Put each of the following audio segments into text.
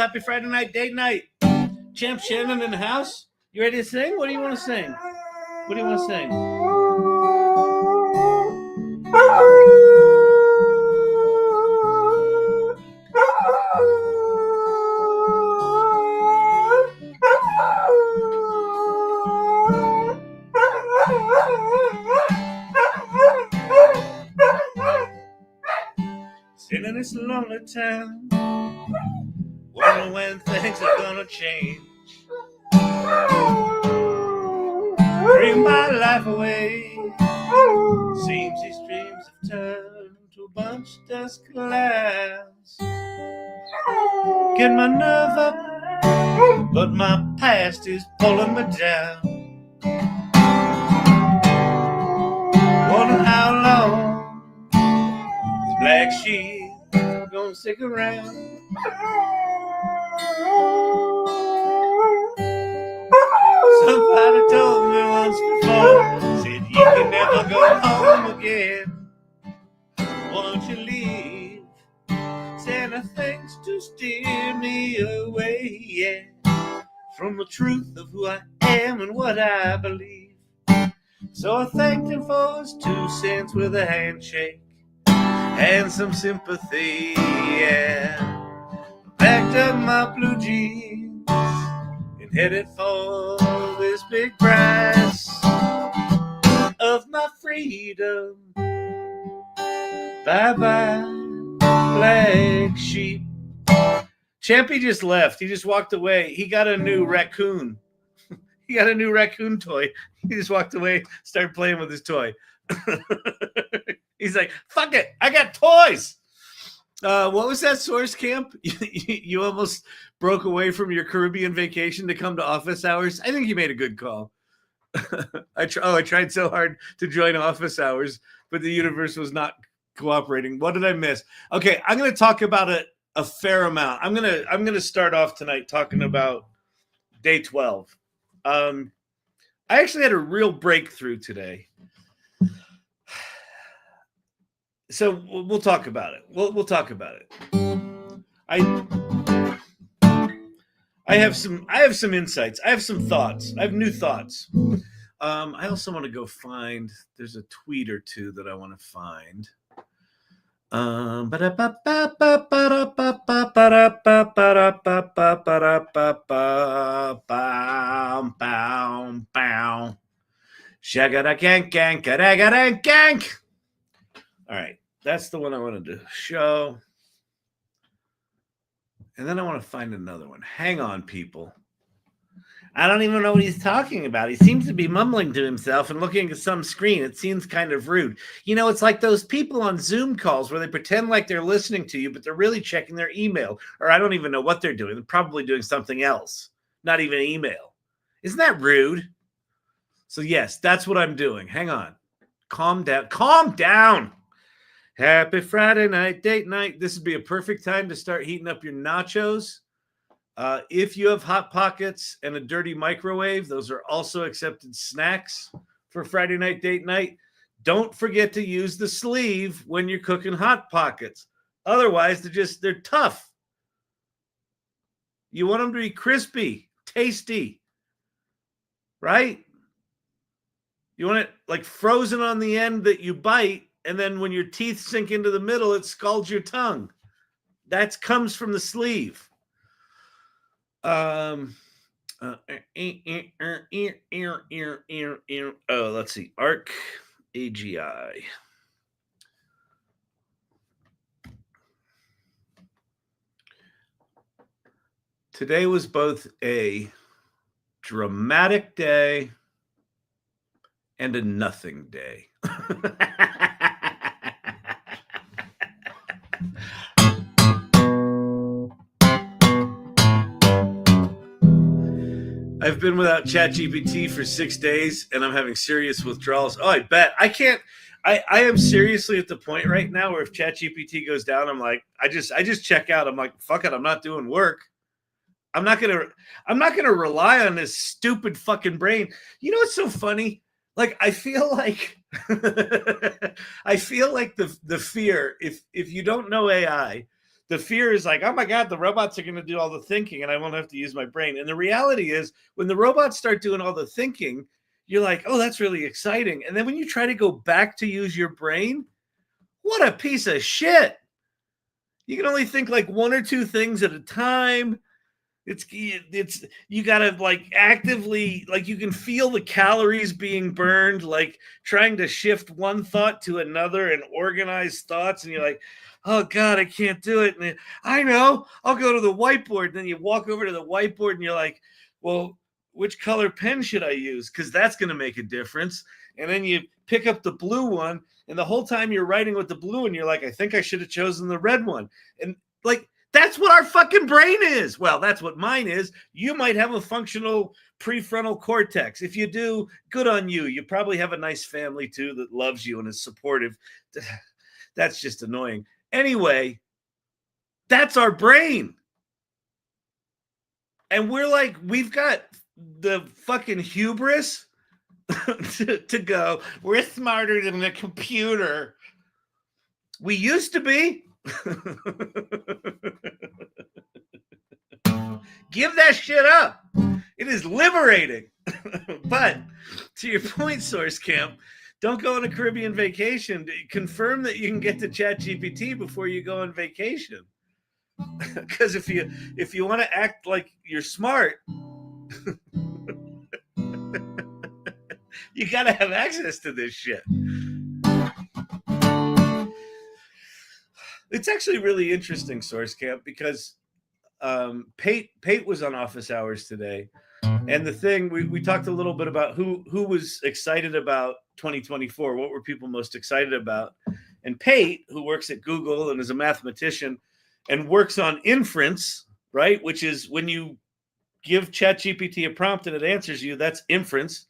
Happy Friday night, date night. Champ Shannon in the house. You ready to sing? What do you want to sing? What do you want to sing? Sitting in this lonely town, wondering when things are gonna change. Dream my life away. Seems these dreams have turned to a bunch of dust clouds. Get my nerve up, but my past is pulling me down. Wondering how long this black sheep gonna stick around. Somebody told me once before, said you can never go home again. Won't you leave? Said nothing's to steer me away, yeah, from the truth of who I am and what I believe. So I thanked him for his 2 cents with a handshake and some sympathy, yeah. Packed up my blue jeans and headed for this big prize of my freedom. Bye-bye, black sheep. Champy just left. He just walked away. He got a new raccoon. He got a new raccoon toy. He just walked away, started playing with his toy. He's like, fuck it, I got toys. What was that source, Camp? You almost broke away from your Caribbean vacation to come to office hours. I think you made a good call. I tried so hard to join office hours, but the universe was not cooperating. What did I miss? Okay, I'm going to talk about it a fair amount. I'm gonna start off tonight talking about day 12. I actually had a real breakthrough today. So we'll talk about it. We'll talk about it. I have some insights. I have some thoughts. I have new thoughts. I also want to go find. There's a tweet or two that I want to find. All right, that's the one I wanted to show. And then I want to find another one. Hang on, people. I don't even know what he's talking about. He seems to be mumbling to himself and looking at some screen. It seems kind of rude. You know, it's like those people on Zoom calls where they pretend like they're listening to you, but they're really checking their email. Or I don't even know what they're doing. They're probably doing something else, not even email. Isn't that rude? So yes, that's what I'm doing. Hang on. Calm down. Calm down. Happy Friday night, date night. This would be a perfect time to start heating up your nachos. If you have Hot Pockets and a dirty microwave, those are also accepted snacks for Friday night, date night. Don't forget to use the sleeve when you're cooking Hot Pockets. Otherwise, they're tough. You want them to be crispy, tasty, right? You want it like frozen on the end that you bite, and then when your teeth sink into the middle, it scalds your tongue. That comes from the sleeve. Let's see. Arc AGI. Today was both a dramatic day and a nothing day. I've been without ChatGPT for 6 days, and I'm having serious withdrawals. Oh, I bet. I can't. I am seriously at the point right now where if ChatGPT goes down, I'm like, I just check out. I'm like, fuck it. I'm not doing work. I'm not gonna rely on this stupid fucking brain. You know what's so funny? Like, I feel like the fear, if you don't know AI, The fear is like, oh my God, the robots are going to do all the thinking and I won't have to use my brain. And the reality is when the robots start doing all the thinking, you're like, oh, that's really exciting. And then when you try to go back to use your brain, what a piece of shit. You can only think like one or two things at a time. It's you gotta like actively, like you can feel the calories being burned, like trying to shift one thought to another and organize thoughts, and you're like, oh God, I can't do it. And I know, I'll go to the whiteboard. And then you walk over to the whiteboard and you're like, well, which color pen should I use? Because that's gonna make a difference. And then you pick up the blue one, and the whole time you're writing with the blue one, you're like, I think I should have chosen the red one. And like, that's what our fucking brain is. Well, that's what mine is. You might have a functional prefrontal cortex. If you do, good on you. You probably have a nice family too that loves you and is supportive. That's just annoying. Anyway, that's our brain. And we're like, we've got the fucking hubris to go, we're smarter than the computer. We used to be. Give that shit up. It is liberating. But to your point, Source Camp, don't go on a Caribbean vacation. Confirm that you can get to ChatGPT before you go on vacation. Because if you want to act like you're smart, you got to have access to this shit. It's actually really interesting, Source Camp, because Pate was on office hours today, and the thing we talked a little bit about who was excited about 2024. What were people most excited about? And Pate, who works at Google and is a mathematician and works on inference, right? Which is when you give ChatGPT a prompt and it answers you. That's inference.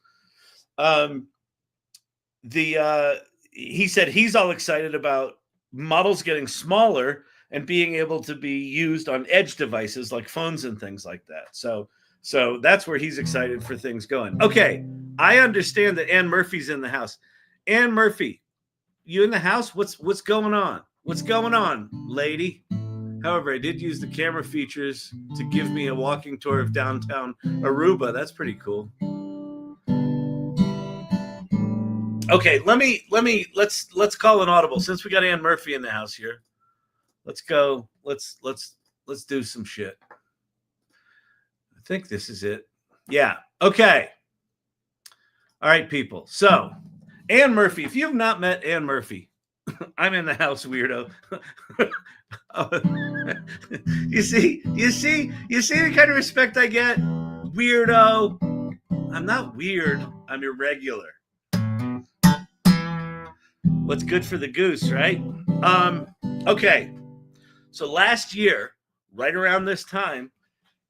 He said he's all excited about models getting smaller and being able to be used on edge devices like phones and things like that. So that's where he's excited for things going. Okay, I understand that Ann Murphy's in the house. Ann Murphy, you in the house? What's going on? What's going on, lady? However, I did use the camera features to give me a walking tour of downtown Aruba. That's pretty cool. Okay, let's call an audible since we got Ann Murphy in the house here. Let's go. Let's do some shit. I think this is it. Yeah. Okay. All right, people. So, Ann Murphy, if you have not met Ann Murphy, I'm in the house, weirdo. You see the kind of respect I get? Weirdo. I'm not weird. I'm irregular. What's good for the goose, right? Okay. So last year, right around this time,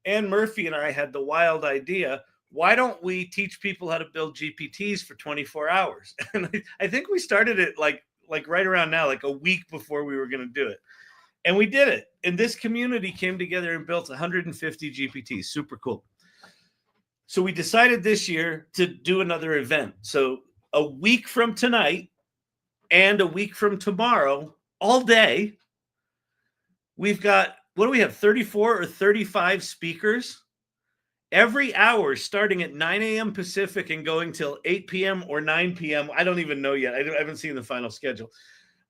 Ann Murphy and I had the wild idea, why don't we teach people how to build GPTs for 24 hours? And I think we started it like right around now, like a week before we were going to do it. And we did it. And this community came together and built 150 GPTs. Super cool. So we decided this year to do another event. So a week from tonight and a week from tomorrow, all day, we've got, what do we have, 34 or 35 speakers? Every hour starting at 9 a.m. Pacific and going till 8 p.m. or 9 p.m. I don't even know yet. I haven't seen the final schedule.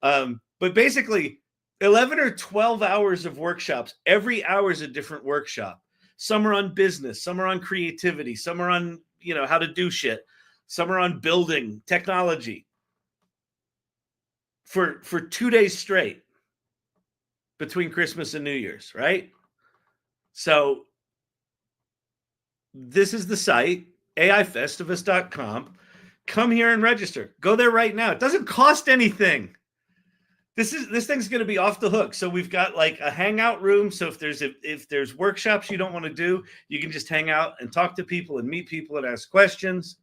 But basically, 11 or 12 hours of workshops. Every hour is a different workshop. Some are on business. Some are on creativity. Some are on, how to do shit. Some are on building, technology. For 2 days straight between Christmas and New Year's, right? So this is the site, aifestivus.com. Come here and register. Go there right now. It doesn't cost anything. This thing's going to be off the hook. So we've got like a hangout room. So if there's workshops you don't want to do, you can just hang out and talk to people and meet people and ask questions.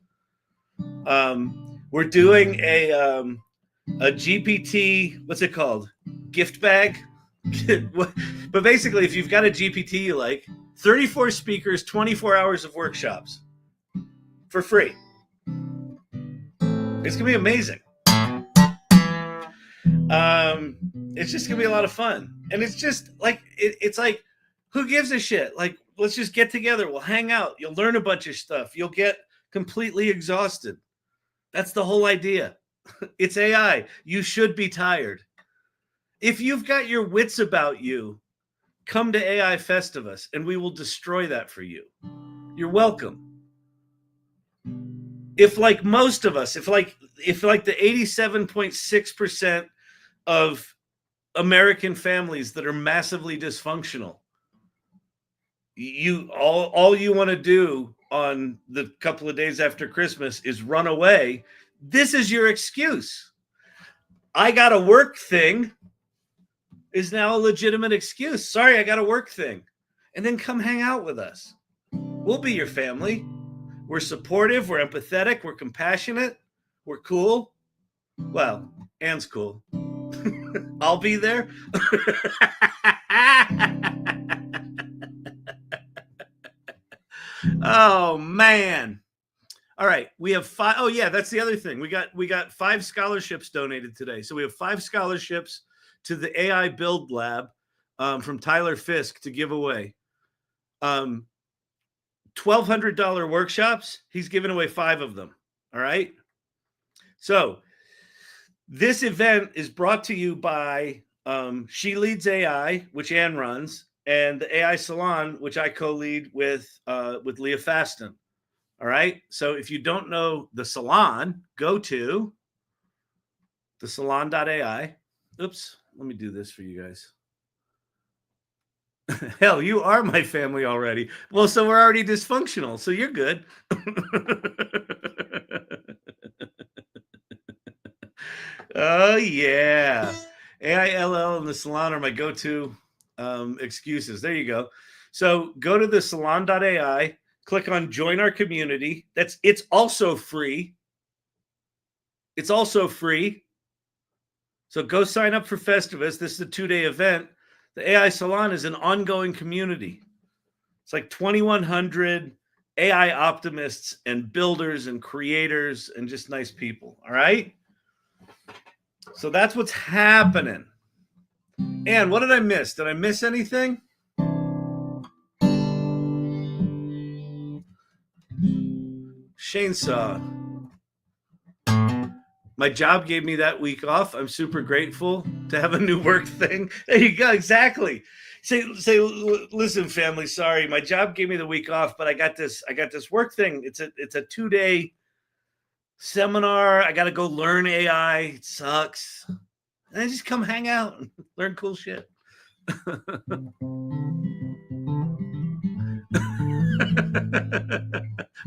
We're doing a GPT, what's it called? Gift bag. But basically, if you've got a GPT you like, 34 speakers, 24 hours of workshops for free. It's going to be amazing. It's just going to be a lot of fun. And it's just like, it's like, who gives a shit? Like, let's just get together. We'll hang out. You'll learn a bunch of stuff. You'll get completely exhausted. That's the whole idea. It's AI. You should be tired. If you've got your wits about you, come to AI Festivus and we will destroy that for you. You're welcome. If like most of us, if like the 87.6% of American families that are massively dysfunctional, you all you want to do on the couple of days after Christmas is run away, this is your excuse. I got a work thing is now a legitimate excuse. Sorry, I got a work thing. And then come hang out with us. We'll be your family. We're supportive, we're empathetic, we're compassionate, we're cool. Well, Anne's cool. I'll be there. Oh man. All right, we have 5. Oh yeah, that's the other thing. We got 5 scholarships donated today. So we have 5 scholarships to the AI Build Lab from Tyler Fisk to give away. $1,200 workshops. He's giving away 5 of them. All right. So this event is brought to you by She Leads AI, which Anne runs, and the AI Salon, which I co-lead with Leah Faston. All right. So if you don't know the Salon, go to thesalon.ai. Oops. Let me do this for you guys. Hell, you are my family already. Well, so we're already dysfunctional. So you're good. Oh, yeah. AILL and the Salon are my go-to excuses. There you go. So go to the salon.ai, click on join our community. It's also free. It's also free. So go sign up for Festivus. This is a 2-day event. The AI Salon is an ongoing community. It's like 2,100 AI optimists and builders and creators and just nice people. All right. So that's what's happening. And what did I miss? Did I miss anything? Chainsaw. My job gave me that week off. I'm super grateful to have a new work thing. There you go. Exactly. Say, listen, family. Sorry, my job gave me the week off, but I got this work thing. It's a 2-day seminar. I got to go learn AI. It sucks. And I just come hang out and learn cool shit.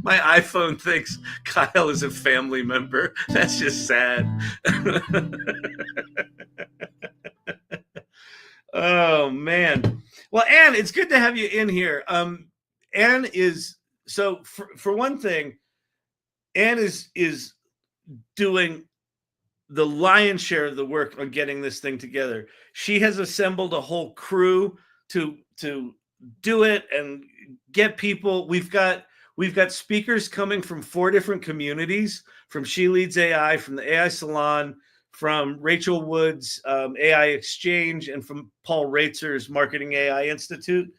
My iPhone thinks Kyle is a family member. That's just sad. Oh man. Well, Anne, it's good to have you in here. Anne is so for one thing, Anne is doing the lion's share of the work on getting this thing together. She has assembled a whole crew to do it and get people. We've got speakers coming from 4 different communities, from She Leads AI, from the AI Salon, from Rachel Wood's AI Exchange, and from Paul Reitzer's Marketing AI Institute.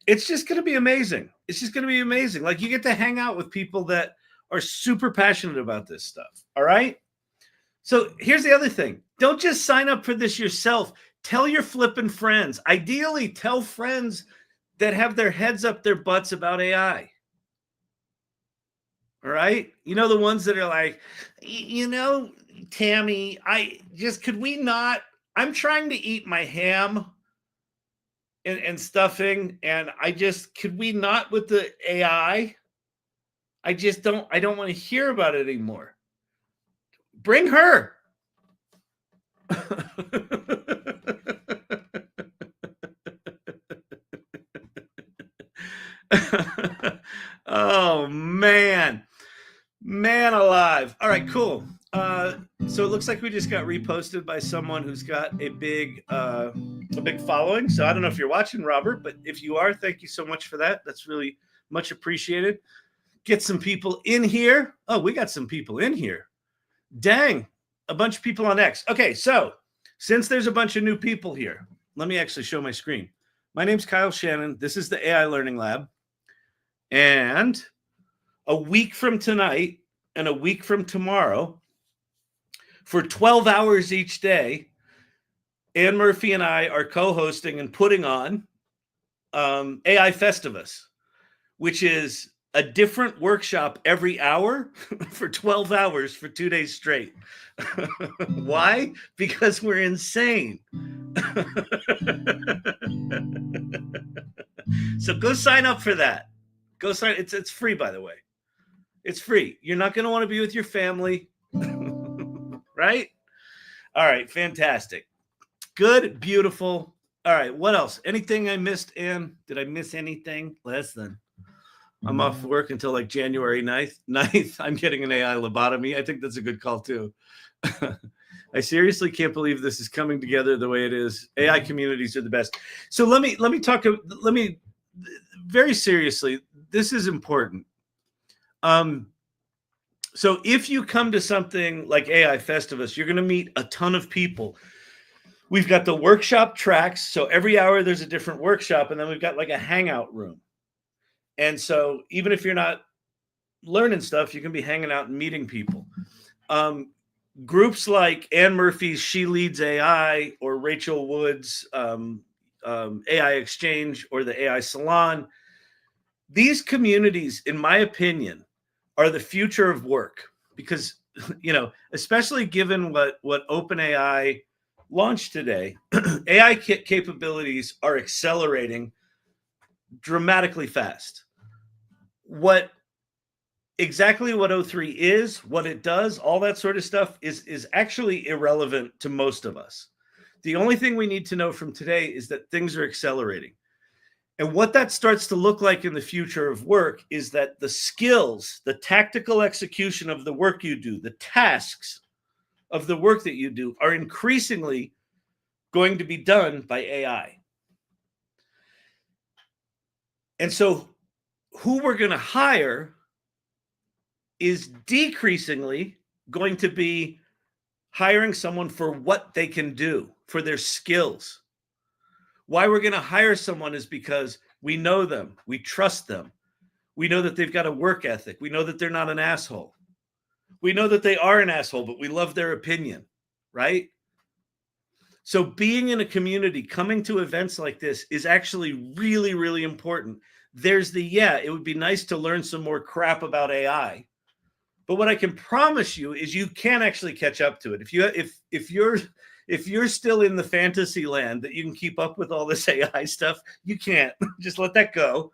It's just going to be amazing. It's just going to be amazing. Like, you get to hang out with people that are super passionate about this stuff. All right. So here's the other thing. Don't just sign up for this yourself. Tell your flipping friends. Ideally, tell friends that have their heads up their butts about AI. All right. You know, the ones that are like, you know, Tammy, could we not, I'm trying to eat my ham and stuffing. And could we not with the AI? I don't want to hear about it anymore. Bring her. Oh man alive. All right, cool. So it looks like we just got reposted by someone who's got a big following. So I don't know if you're watching, Robert, but if you are, thank you so much for that. That's really much appreciated. Get some people in here. Oh, we got some people in here. Dang, a bunch of people on X. Okay, so Since there's a bunch of new people here, let me actually show my screen. My name's Kyle Shannon. This is the AI Learning Lab. And a week from tonight and a week from tomorrow, for 12 hours each day, Ann Murphy and I are co-hosting and putting on AI Festivus, which is a different workshop every hour for 12 hours for 2 days straight. Why? Because we're insane. So go sign up for that. Go sign. It's free, by the way. It's free. You're not going to want to be with your family, right? All right, fantastic. Good, beautiful. All right, what else? Anything I missed, Ann? Did I miss anything? Less than. I'm off work until like January 9th. I'm getting an AI lobotomy. I think that's a good call too. I seriously can't believe this is coming together the way it is. AI communities are the best. So let me very seriously, this is important. So if you come to something like AI Festivus, you're going to meet a ton of people. We've got the workshop tracks. So every hour there's a different workshop, and then we've got like a hangout room. And so even if you're not learning stuff, you can be hanging out and meeting people. Groups like Ann Murphy's She Leads AI, or Rachel Wood's AI Exchange, or the AI Salon. These communities, in my opinion, are the future of work, because, especially given what OpenAI launched today, AI capabilities are accelerating dramatically fast. Exactly what O3 is, what it does, all that sort of stuff is actually irrelevant to most of us. The only thing we need to know from today is that things are accelerating. And what that starts to look like in the future of work is that the skills, the tactical execution of the work you do, the tasks of the work that you do are increasingly going to be done by AI. And so who we're going to hire is decreasingly going to be hiring someone for what they can do, for their skills. Why we're going to hire someone is because we know them, we trust them, we know that they've got a work ethic, we know that they're not an asshole, we know that they are an asshole, but we love their opinion, right? So being in a community, coming to events like this is actually really, really important. There's it would be nice to learn some more crap about AI. But what I can promise you is you can actually catch up to it. If you're still in the fantasy land that you can keep up with all this AI stuff, you can't. Just let that go.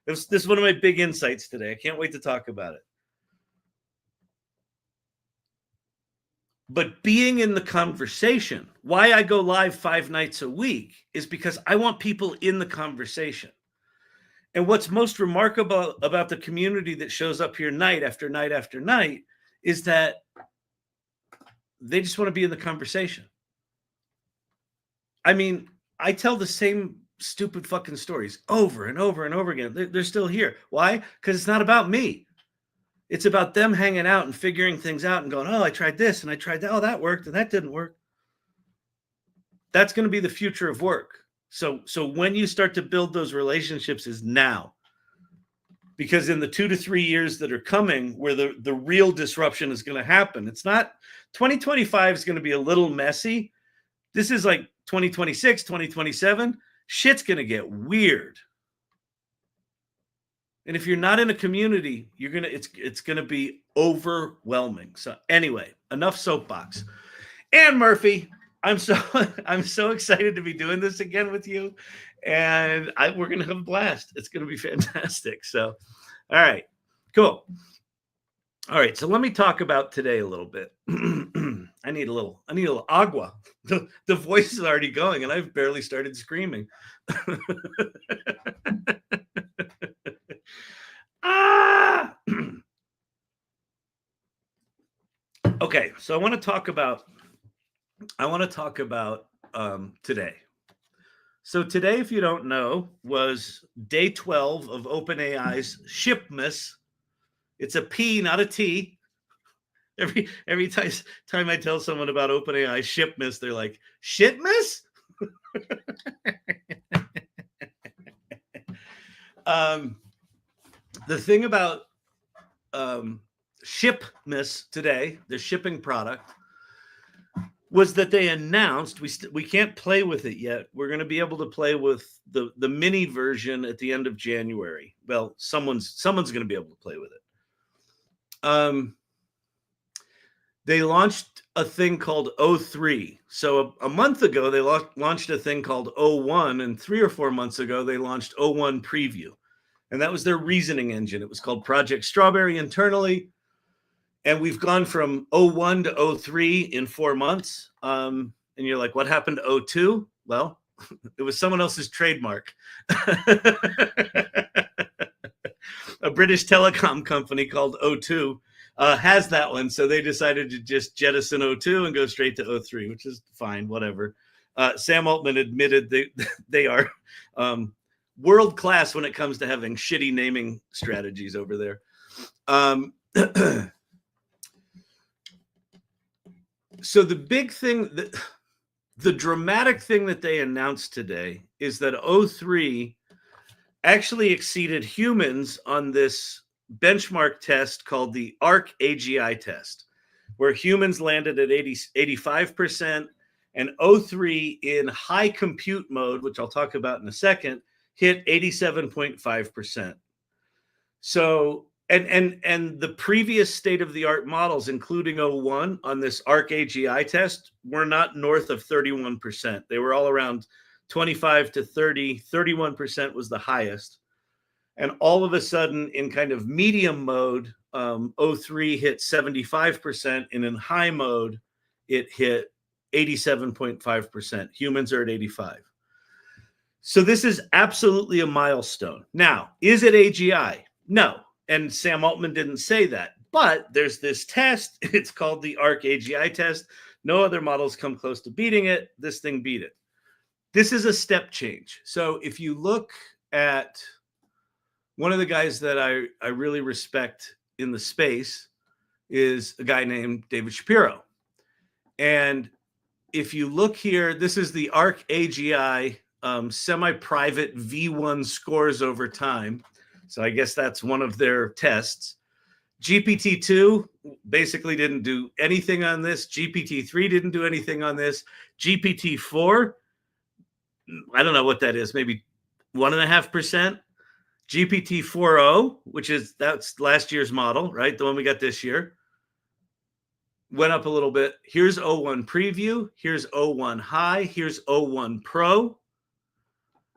This is one of my big insights today. I can't wait to talk about it. But being in the conversation, why I go live 5 nights a week is because I want people in the conversation. And what's most remarkable about the community that shows up here night after night after night is that they just want to be in the conversation. I mean, I tell the same stupid fucking stories over and over and over again. They're still here. Why? Because it's not about me. It's about them hanging out and figuring things out and going, oh, I tried this and I tried that. Oh, that worked and that didn't work. That's going to be the future of work. So when you start to build those relationships is now. Because in the 2 to 3 years that are coming, where the real disruption is going to happen, it's not 2025 is going to be a little messy. This is like 2026, 2027. Shit's going to get weird. And if you're not in a community, it's going to be overwhelming. So anyway, enough soapbox. Ann Murphy, I'm so excited to be doing this again with you, and we're going to have a blast. It's going to be fantastic. So, all right, cool. All right, so let me talk about today a little bit. I need a little agua. The voice is already going, and I've barely started screaming. Okay, so I want to talk about today. So today, if you don't know, was day 12 of OpenAI's Shipmas. It's a P, not a T. every time I tell someone about OpenAI Shipmas, they're like, Shitmas? The thing about Shipmas today, the shipping product, was that they announced we can't play with it yet. We're going to be able to play with the mini version at the end of January. Well, someone's going to be able to play with it. They launched a thing called O3. So a month ago, they launched a thing called O1, and 3 or 4 months ago, they launched O1 Preview. And that was their reasoning engine. It was called Project Strawberry internally. And we've gone from O1 to O3 in 4 months. And you're like, what happened to O2? Well, it was someone else's trademark. A British telecom company called O2 has that one. So they decided to just jettison O2 and go straight to O3, which is fine, whatever. Sam Altman admitted they are world-class when it comes to having shitty naming strategies over there. So the big thing, the dramatic thing that they announced today is that O3 actually exceeded humans on this benchmark test called the Arc AGI test, where humans landed at 85%, and O3 in high compute mode, which I'll talk about in a second, hit 87.5%. So, and the previous state-of-the-art models, including O1 on this Arc AGI test, were not north of 31%. They were all around 25 to 30. 31% was the highest. And all of a sudden, in kind of medium mode, O3 hit 75%, and in high mode, it hit 87.5%. Humans are at 85. So this is absolutely a milestone. Now, is it AGI? No. And Sam Altman didn't say that. But there's this test. It's called the Arc AGI test. No other models come close to beating it. This thing beat it. This is a step change. So if you look at one of the guys that I really respect in the space is a guy named David Shapiro. And if you look here, this is the Arc AGI semi-private V1 scores over time. So I guess that's one of their tests. GPT-2 basically didn't do anything on this. GPT-3 didn't do anything on this. GPT-4, I don't know what that is, maybe 1.5%. GPT-4o, that's last year's model, right? The one we got this year, went up a little bit. Here's O1 Preview. Here's O1 High. Here's O1 Pro.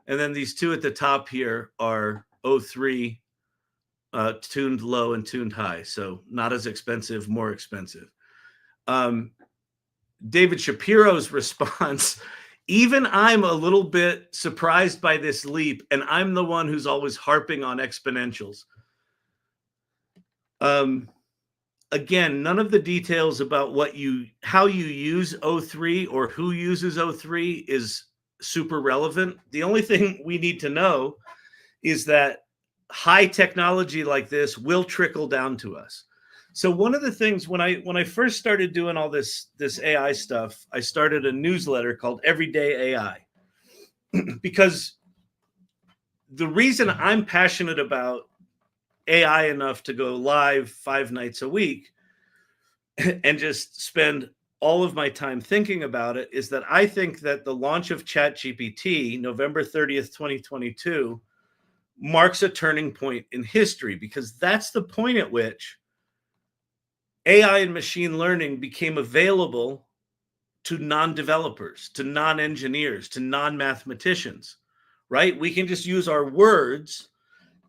And then these two at the top here are O3 tuned low and tuned high. So not as expensive, more expensive. David Shapiro's response, even I'm a little bit surprised by this leap, and I'm the one who's always harping on exponentials. Again, none of the details about how you use O3 or who uses O3 is super relevant. The only thing we need to know is that high technology like this will trickle down to us. So one of the things when I first started doing all this AI stuff, I started a newsletter called Everyday AI. Because the reason I'm passionate about AI enough to go live 5 nights a week and just spend all of my time thinking about it is that I think that the launch of ChatGPT, November 30th, 2022, marks a turning point in history, because that's the point at which AI and machine learning became available to non-developers, to non-engineers, to non-mathematicians, right? We can just use our words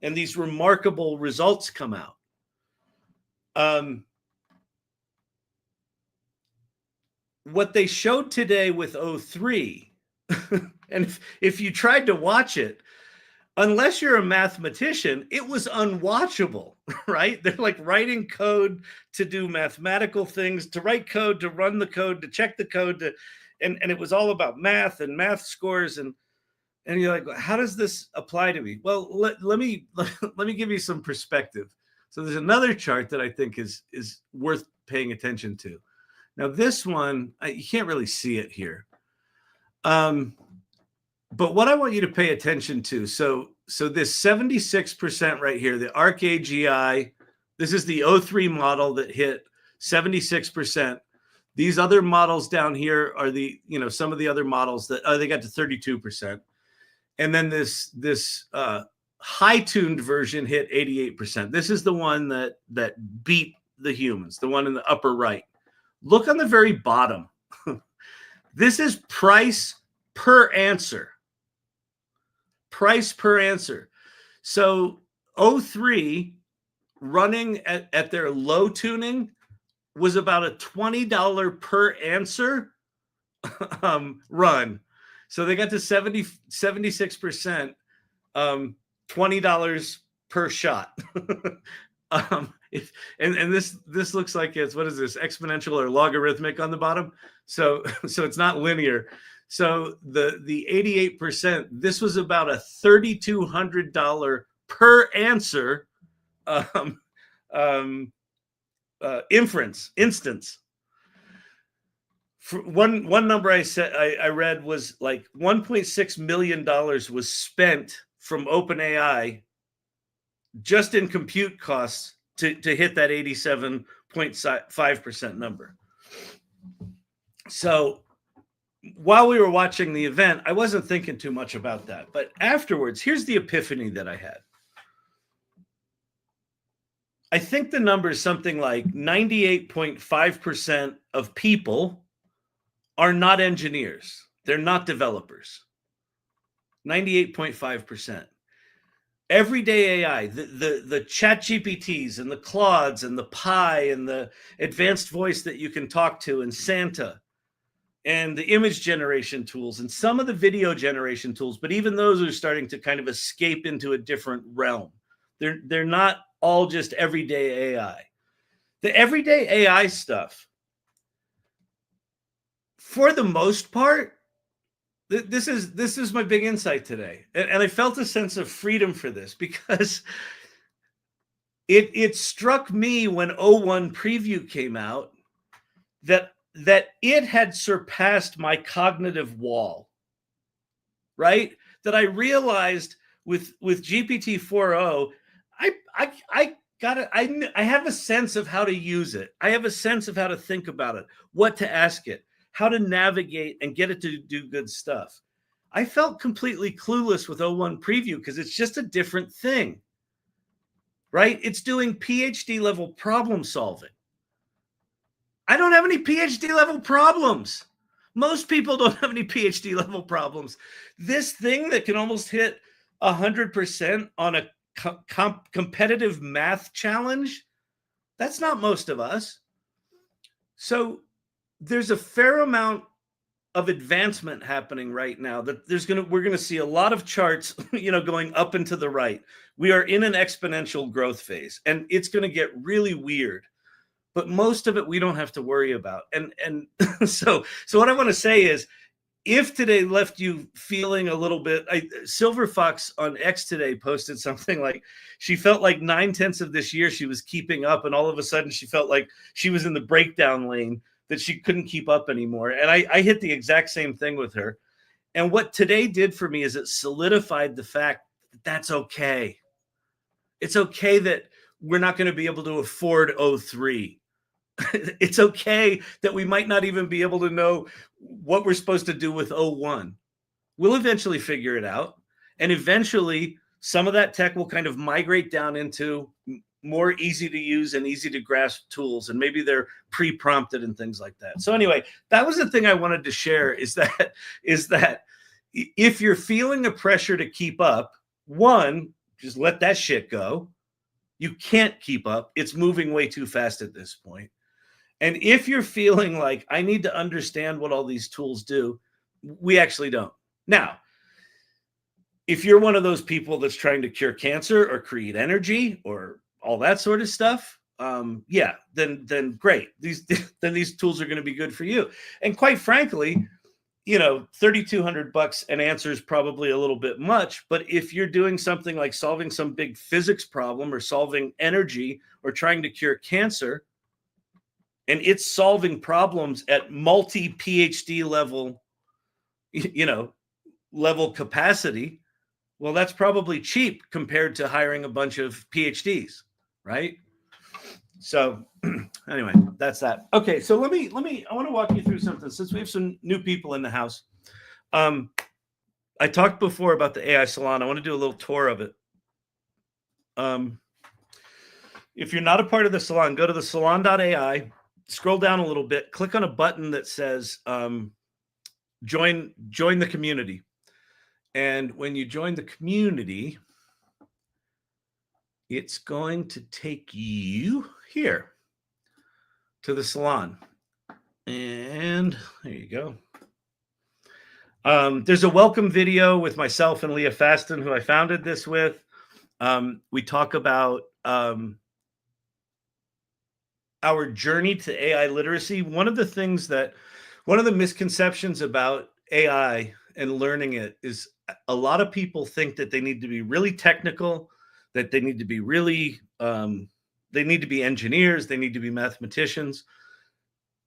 and these remarkable results come out. What they showed today with O3, and if you tried to watch it, unless you're a mathematician, it was unwatchable, right? They're like writing code to do mathematical things, to write code, to run the code, to check the code, and it was all about math and math scores, and you're like, how does this apply to me? Well, let me give you some perspective. So there's another chart that I think is worth paying attention to. Now this one, you can't really see it here. But what I want you to pay attention to, so this 76% right here, the Arc AGI, this is the 03 model that hit 76%. These other models down here are the, some of the other models that, they got to 32%. And then this high-tuned version hit 88%. This is the one that beat the humans, the one in the upper right. Look on the very bottom. This is price per answer. Price per answer. So 03 running at their low tuning was about a $20 per answer run. So they got to 76%, $20 per shot. And this looks like it's, what is this, exponential or logarithmic on the bottom? So it's not linear. So the 88%, this was about a $3,200 per answer instance. For one number I read was like $1.6 million was spent from OpenAI just in compute costs to hit that 87.5% number. So while we were watching the event, I wasn't thinking too much about that. But afterwards, here's the epiphany that I had. I think the number is something like 98.5% of people are not engineers. They're not developers. 98.5%. Everyday AI, the chat GPTs and the Claudes and the Pi and the advanced voice that you can talk to and Santa and the image generation tools and some of the video generation tools, but even those are starting to kind of escape into a different realm. They're not all just everyday AI. The everyday AI stuff, for the most part, this is my big insight today. And I felt a sense of freedom for this because it struck me when 01 preview came out that it had surpassed my cognitive wall, right? That I realized with GPT-4o, I have a sense of how to use it. I have a sense of how to think about it, what to ask it, how to navigate and get it to do good stuff. I felt completely clueless with 01 preview because it's just a different thing, right? It's doing PhD level problem solving. I don't have any PhD level problems. Most people don't have any PhD level problems. This thing that can almost hit 100% on a competitive math challenge, that's not most of us. So there's a fair amount of advancement happening right now that we're going to see a lot of charts, going up and to the right. We are in an exponential growth phase and it's going to get really weird. But most of it we don't have to worry about. And so what I want to say is, if today left you feeling a little bit, Silver Fox on X today posted something like she felt like 9/10 of this year she was keeping up, and all of a sudden she felt like she was in the breakdown lane, that she couldn't keep up anymore. And I hit the exact same thing with her. And what today did for me is it solidified the fact that that's okay. It's okay that we're not going to be able to afford 03. It's okay that we might not even be able to know what we're supposed to do with 01. We'll eventually figure it out. And eventually some of that tech will kind of migrate down into more easy to use and easy to grasp tools. And maybe they're pre-prompted and things like that. So anyway, that was the thing I wanted to share is that if you're feeling a pressure to keep up, one, just let that shit go. You can't keep up. It's moving way too fast at this point. And if you're feeling like I need to understand what all these tools do, we actually don't. Now, if you're one of those people that's trying to cure cancer or create energy or all that sort of stuff, then great. These tools are going to be good for you. And quite frankly, $3,200 an answer is probably a little bit much. But if you're doing something like solving some big physics problem or solving energy or trying to cure cancer, and it's solving problems at multi PhD level, level capacity, well, that's probably cheap compared to hiring a bunch of PhDs, right? So anyway, that's that. Okay, so I want to walk you through something since we have some new people in the house. I talked before about the AI Salon. I want to do a little tour of it. If you're not a part of the salon, go to the salon.ai, scroll down a little bit, click on a button that says join the community. And when you join the community, it's going to take you here to the salon. And there you go. There's a welcome video with myself and Leah Faston, who I founded this with. We talk about our journey to AI literacy. One of the misconceptions about AI and learning it is a lot of people think that they need to be really technical, that they need to be really, they need to be engineers, they need to be mathematicians.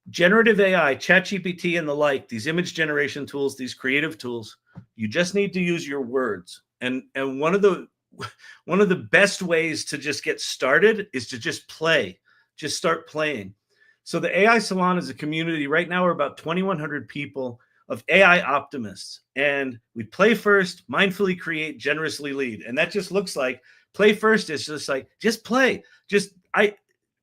Generative AI, ChatGPT and the like, these image generation tools, these creative tools, you just need to use your words. And one of the best ways to just get started is to just play. Just start playing. So the AI Salon is a community. Right now, we're about 2,100 people of AI optimists. And we play first, mindfully create, generously lead. And that just looks like play first is just like, just play.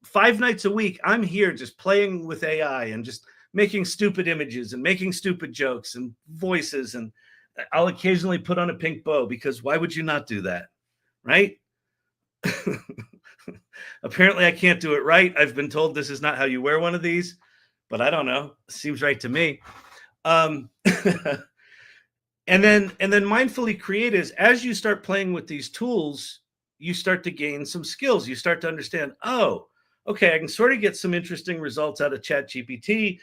5 nights a week, I'm here just playing with AI and just making stupid images and making stupid jokes and voices. And I'll occasionally put on a pink bow, because why would you not do that? Right? Apparently I can't do it right. I've been told this is not how you wear one of these, but I don't know. Seems right to me. And then mindfully create is, as you start playing with these tools, you start to gain some skills. You start to understand, oh, okay, I can sort of get some interesting results out of ChatGPT.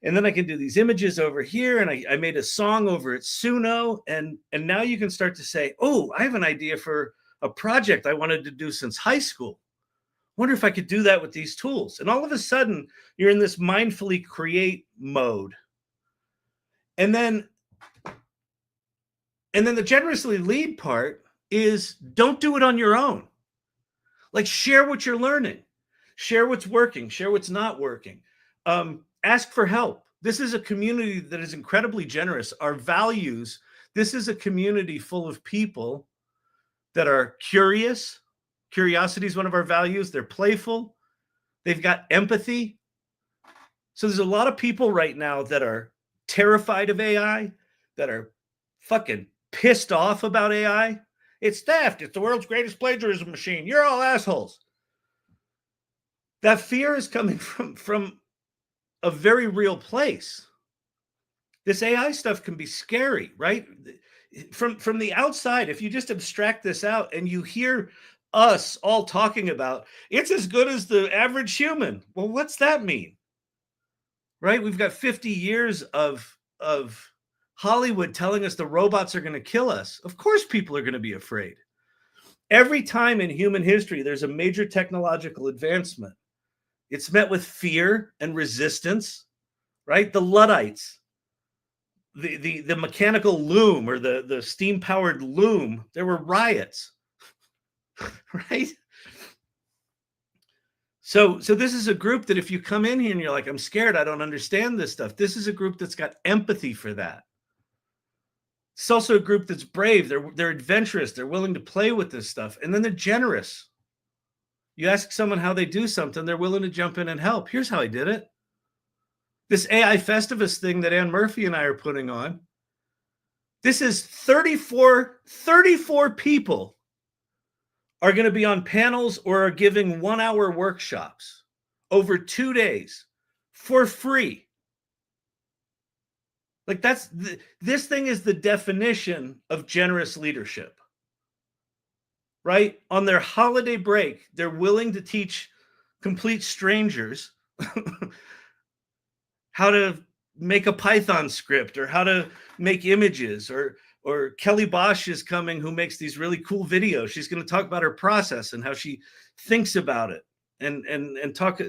And then I can do these images over here. And I made a song over at Suno. And now you can start to say, oh, I have an idea for a project I wanted to do since high school. Wonder if I could do that with these tools. And all of a sudden, you're in this mindfully create mode. And then the generously lead part is, don't do it on your own. Like, share what you're learning, share what's working, share what's not working. Ask for help. This is a community that is incredibly generous. Our values, this is a community full of people that are curious. Curiosity is one of our values. They're playful. They've got empathy. So there's a lot of people right now that are terrified of AI, that are fucking pissed off about AI. It's theft. It's the world's greatest plagiarism machine. You're all assholes. That fear is coming from a very real place. This AI stuff can be scary, right? From the outside, if you just abstract this out and you hear us all talking about it's as good as the average human. Well, what's that mean? Right? We've got 50 years of Hollywood telling us the robots are going to kill us. Of course, people are going to be afraid. Every time in human history there's a major technological advancement, it's met with fear and resistance, right? The Luddites, the mechanical loom, or the steam-powered loom, there were riots. Right? So this is a group that if you come in here and you're like, I'm scared, I don't understand this stuff, this is a group that's got empathy for that. It's also a group that's brave. They're adventurous. They're willing to play with this stuff. And then they're generous. You ask someone how they do something, they're willing to jump in and help. Here's how I did it. This AI Festivus thing that Ann Murphy and I are putting on, this is 34 people are going to be on panels or are giving 1-hour workshops over 2 days for free. Like, this thing is the definition of generous leadership, right? On their holiday break, they're willing to teach complete strangers how to make a Python script or how to make images, or Kelly Bosch is coming, who makes these really cool videos. She's going to talk about her process and how she thinks about it. and talk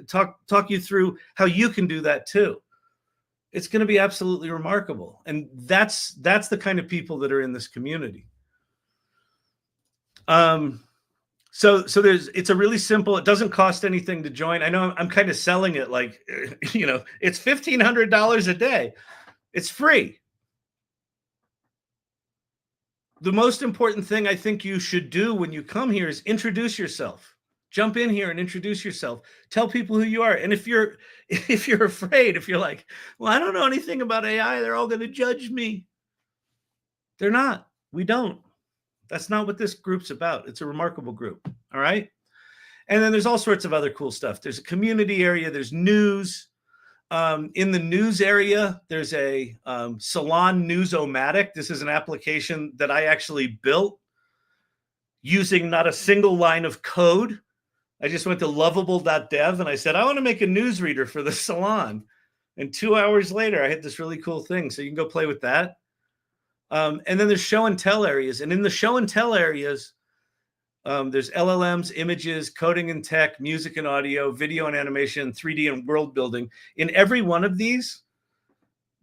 you through how you can do that too. It's going to be absolutely remarkable. And that's the kind of people that are in this community. So it's a really simple, it doesn't cost anything to join. I know I'm kind of selling it like, you know, it's $1,500 a day. It's free. The most important thing I think you should do when you come here is introduce yourself. Jump in here and introduce yourself. Tell people who you are. And if you're afraid, if you're like, well, I don't know anything about AI, they're all going to judge me. They're not. We don't. That's not what this group's about. It's a remarkable group. All right. And then there's all sorts of other cool stuff. There's a community area. There's news. In the news area, there's a Salon Newsomatic. This is an application that I actually built using not a single line of code. I just went to lovable.dev and I said, I want to make a newsreader for the salon. And 2 hours later, I had this really cool thing. So you can go play with that. And then there's show and tell areas. And in the show and tell areas, there's LLMs, images, coding and tech, music and audio, video and animation, 3D and world building. In every one of these,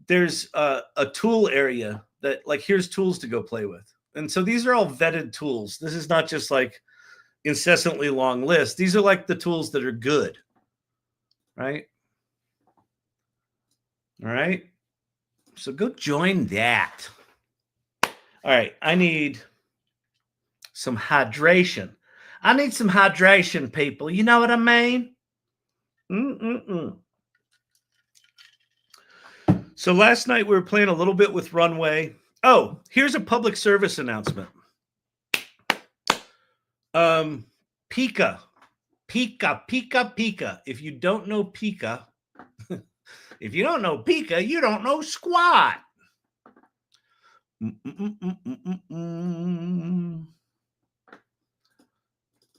there's a tool area that, like, here's tools to go play with. And so these are all vetted tools. This is not just like incessantly long lists. These are like the tools that are good, right? All right. So go join that. All right. I need some hydration. I need some hydration, people. You know what I mean? So last night we were playing a little bit with Runway. Oh, here's a public service announcement. Pika. If you don't know Pika, you don't know squat.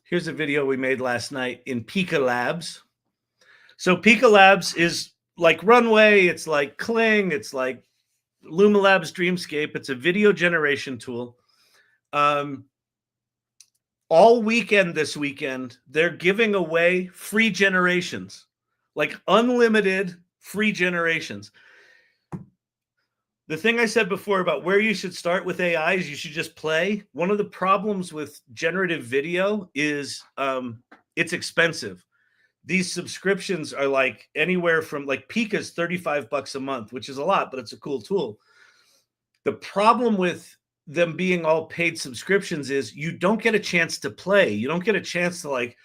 Here's a video we made last night in Pika Labs. So Pika Labs is like Runway, it's like Kling, it's like Luma Labs Dreamscape. It's a video generation tool. All weekend this weekend, they're giving away free generations, like unlimited free generations. The thing I said before about where you should start with AI is you should just play. One of the problems with generative video is it's expensive. These subscriptions are like anywhere from, like, Pika's $35 a month, which is a lot, but it's a cool tool. The problem with them being all paid subscriptions is you don't get a chance to play. You don't get a chance to like,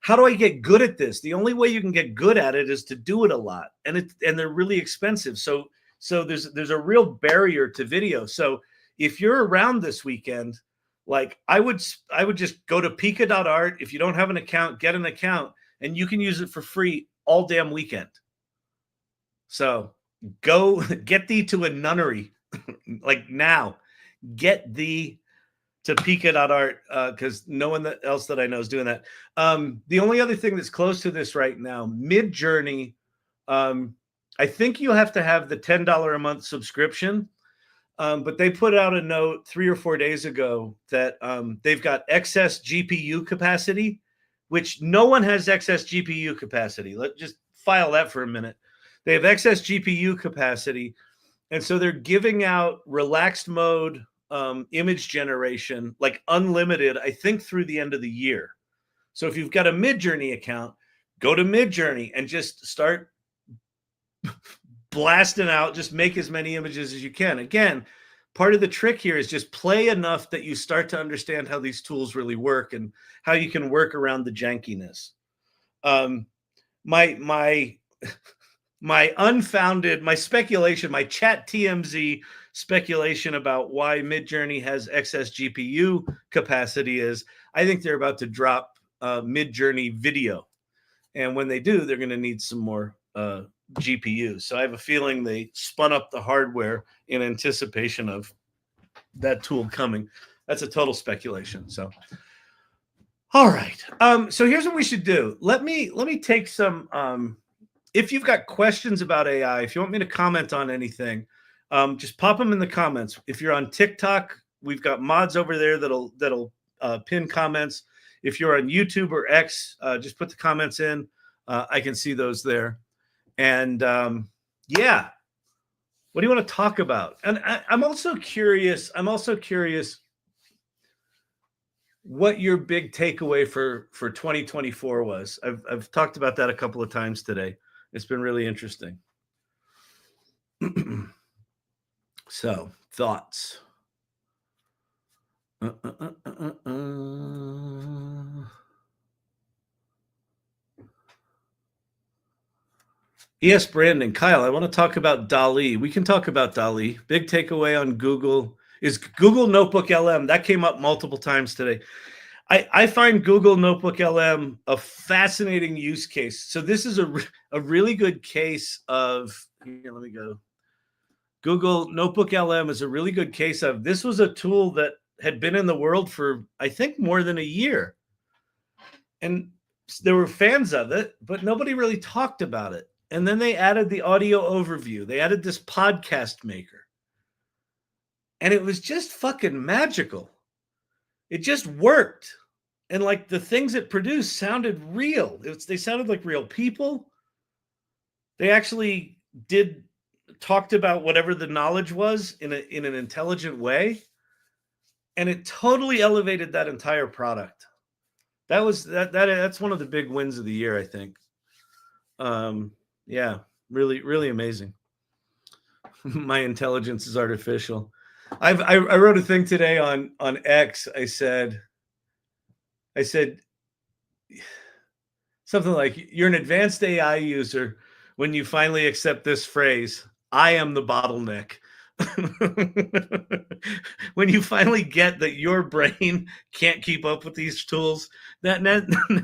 how do I get good at this? The only way you can get good at it is to do it a lot. And they're really expensive. So there's a real barrier to video. So if you're around this weekend, like, I would just go to pika.art. If you don't have an account, get an account, and you can use it for free all damn weekend. So go get thee to a nunnery, like now. Get thee to pika.art, because no one else that I know is doing that. The only other thing that's close to this right now, Midjourney, I think you have to have the $10 a month subscription, but they put out a note 3 or 4 days ago that they've got excess GPU capacity, which no one has excess GPU capacity. Let's just file that for a minute. They have excess GPU capacity, and so they're giving out relaxed mode image generation, like unlimited, I think through the end of the year. So if you've got a Midjourney account, go to Midjourney and just start blasting out, just make as many images as you can. Again, part of the trick here is just play enough that you start to understand how these tools really work and how you can work around the jankiness. My unfounded, my speculation, my chat TMZ speculation about why Midjourney has excess GPU capacity is, I think they're about to drop Midjourney video. And when they do, they're going to need some more GPUs. So I have a feeling they spun up the hardware in anticipation of that tool coming. That's a total speculation. So, all right. So here's what we should do. Let me take some, if you've got questions about AI, if you want me to comment on anything, just pop them in the comments. If you're on TikTok, we've got mods over there that'll pin comments. If you're on YouTube or X, just put the comments in. I can see those there. And yeah, what do you want to talk about? And I'm also curious what your big takeaway for 2024 was. I've talked about that a couple of times today. It's been really interesting. So, thoughts. Yes, Brandon, Kyle, I want to talk about DALL-E. We can talk about DALL-E. Big takeaway on Google is Google Notebook LM. That came up multiple times today. I find Google Notebook LM a fascinating use case. So this is a really good case of, here, let me go. Google Notebook LM is a really good case of, this was a tool that had been in the world for, I think, more than a year. And there were fans of it, but nobody really talked about it. And then they added the audio overview. They added this podcast maker. And it was just fucking magical. It just worked. And like the things it produced sounded real. They sounded like real people. They actually talked about whatever the knowledge was in an intelligent way. And it totally elevated that entire product. That's one of the big wins of the year, I think. Yeah, really, really amazing. My intelligence is artificial. I wrote a thing today on X. I said something like, you're an advanced AI user when you finally accept this phrase, I am the bottleneck. When you finally get that your brain can't keep up with these tools, now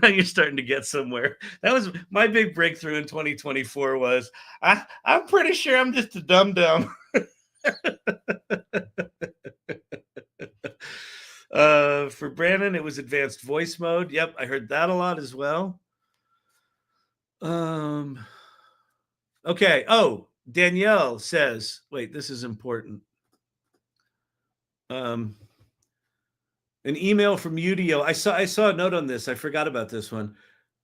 you're starting to get somewhere. That was my big breakthrough in 2024 was, I'm pretty sure I'm just a dum-dum. For Brandon, it was advanced voice mode. Yep, I heard that a lot as well. Okay. Oh, Danielle says, wait, this is important. An email from Udio. I saw a note on this. I forgot about this one.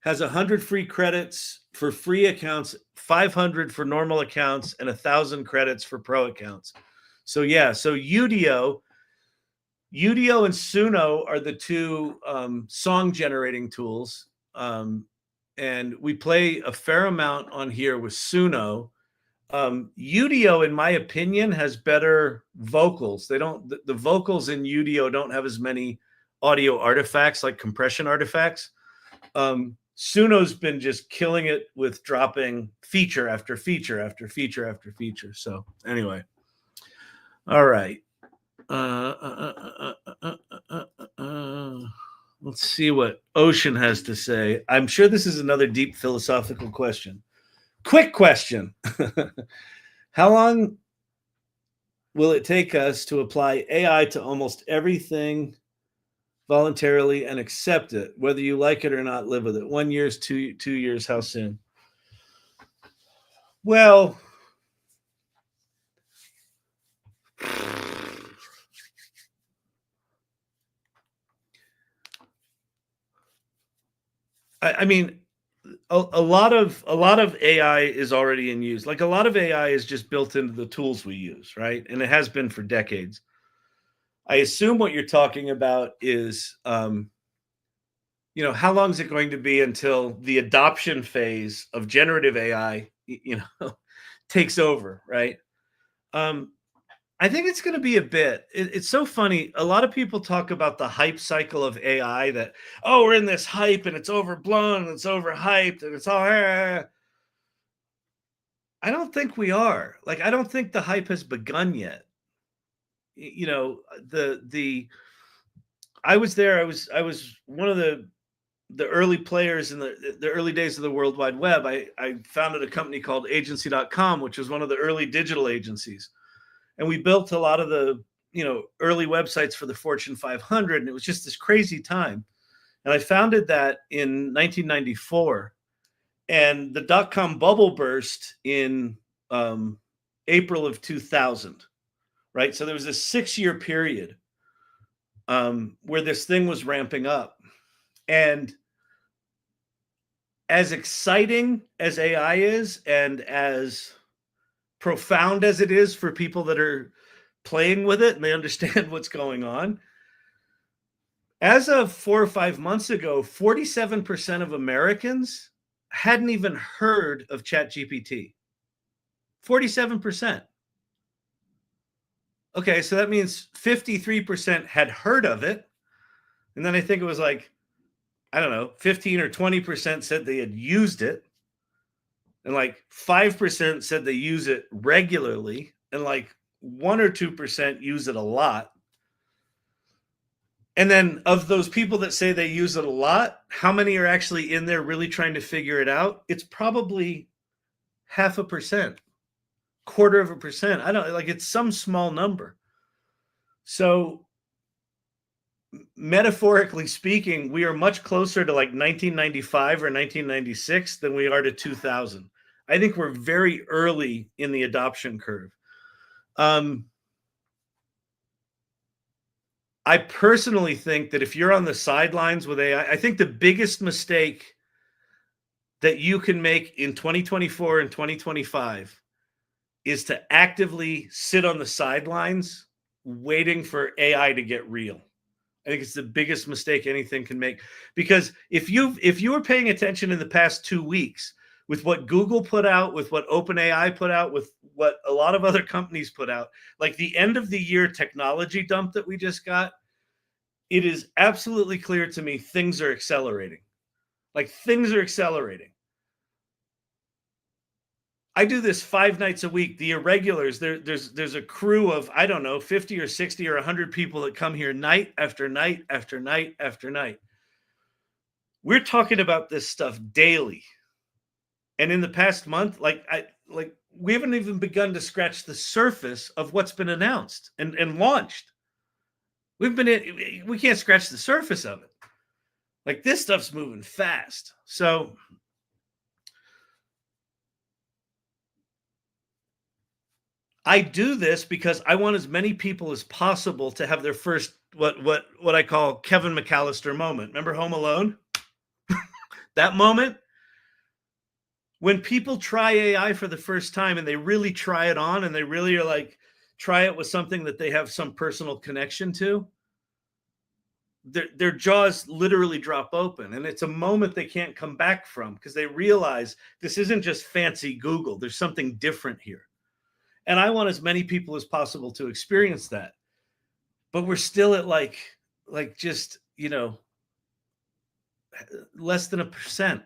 Has 100 free credits for free accounts, 500 for normal accounts, and 1,000 credits for pro accounts. So yeah, so Udio and Suno are the two song generating tools. And we play a fair amount on here with Suno. Udio, in my opinion, has better vocals. The vocals in Udio don't have as many audio artifacts, like compression artifacts. Suno's been just killing it with dropping feature after feature after feature after feature. So anyway, all right. Let's see what Ocean has to say. I'm sure this is another deep philosophical question. Quick question. How long will it take us to apply AI to almost everything voluntarily and accept it, whether you like it or not, live with it? 1 year, 2 years, how soon? Well, I mean, a lot of AI is already in use. Like a lot of AI is just built into the tools we use, right? And it has been for decades. I assume what you're talking about is, how long is it going to be until the adoption phase of generative AI, takes over, right? I think it's going to be a bit. It's so funny. A lot of people talk about the hype cycle of AI that, oh, we're in this hype and it's overblown and it's overhyped and it's all. I don't think we are. Like, I don't think the hype has begun yet. I was there. I was one of the early players in the early days of the World Wide Web. I founded a company called agency.com, which was one of the early digital agencies. And we built a lot of the, early websites for the Fortune 500. And it was just this crazy time. And I founded that in 1994. And the dot-com bubble burst in April of 2000, right? So there was a 6-year period where this thing was ramping up. And as exciting as AI is, and as profound as it is for people that are playing with it and they understand what's going on, as of 4 or 5 months ago, 47% of Americans hadn't even heard of ChatGPT. 47%. Okay, so that means 53% had heard of it. And then I think it was like, I don't know, 15 or 20% said they had used it. And like 5% said they use it regularly. And like 1 or 2% use it a lot. And then of those people that say they use it a lot, how many are actually in there really trying to figure it out? It's probably 0.5%, 0.25%. I don't like, it's some small number. So metaphorically speaking, we are much closer to like 1995 or 1996 than we are to 2000. I think we're very early in the adoption curve. I personally think that if you're on the sidelines with AI, I think the biggest mistake that you can make in 2024 and 2025 is to actively sit on the sidelines waiting for AI to get real. I think it's the biggest mistake anything can make, because if you were paying attention in the past 2 weeks with what Google put out, with what OpenAI put out, with what a lot of other companies put out, like the end of the year technology dump that we just got, it is absolutely clear to me things are accelerating. Like things are accelerating. I do this 5 nights a week. The irregulars, there's a crew of, I don't know, 50 or 60 or 100 people that come here night after night after night after night. We're talking about this stuff daily. And in the past month, we haven't even begun to scratch the surface of what's been announced and launched. We can't scratch the surface of it. Like this stuff's moving fast. So I do this because I want as many people as possible to have their first what I call Kevin McAllister moment. Remember Home Alone? That moment when people try AI for the first time and they really try it on and they really are like, try it with something that they have some personal connection to, their jaws literally drop open. And it's a moment they can't come back from because they realize this isn't just fancy Google. There's something different here. And I want as many people as possible to experience that. But we're still at like just, less than 1%.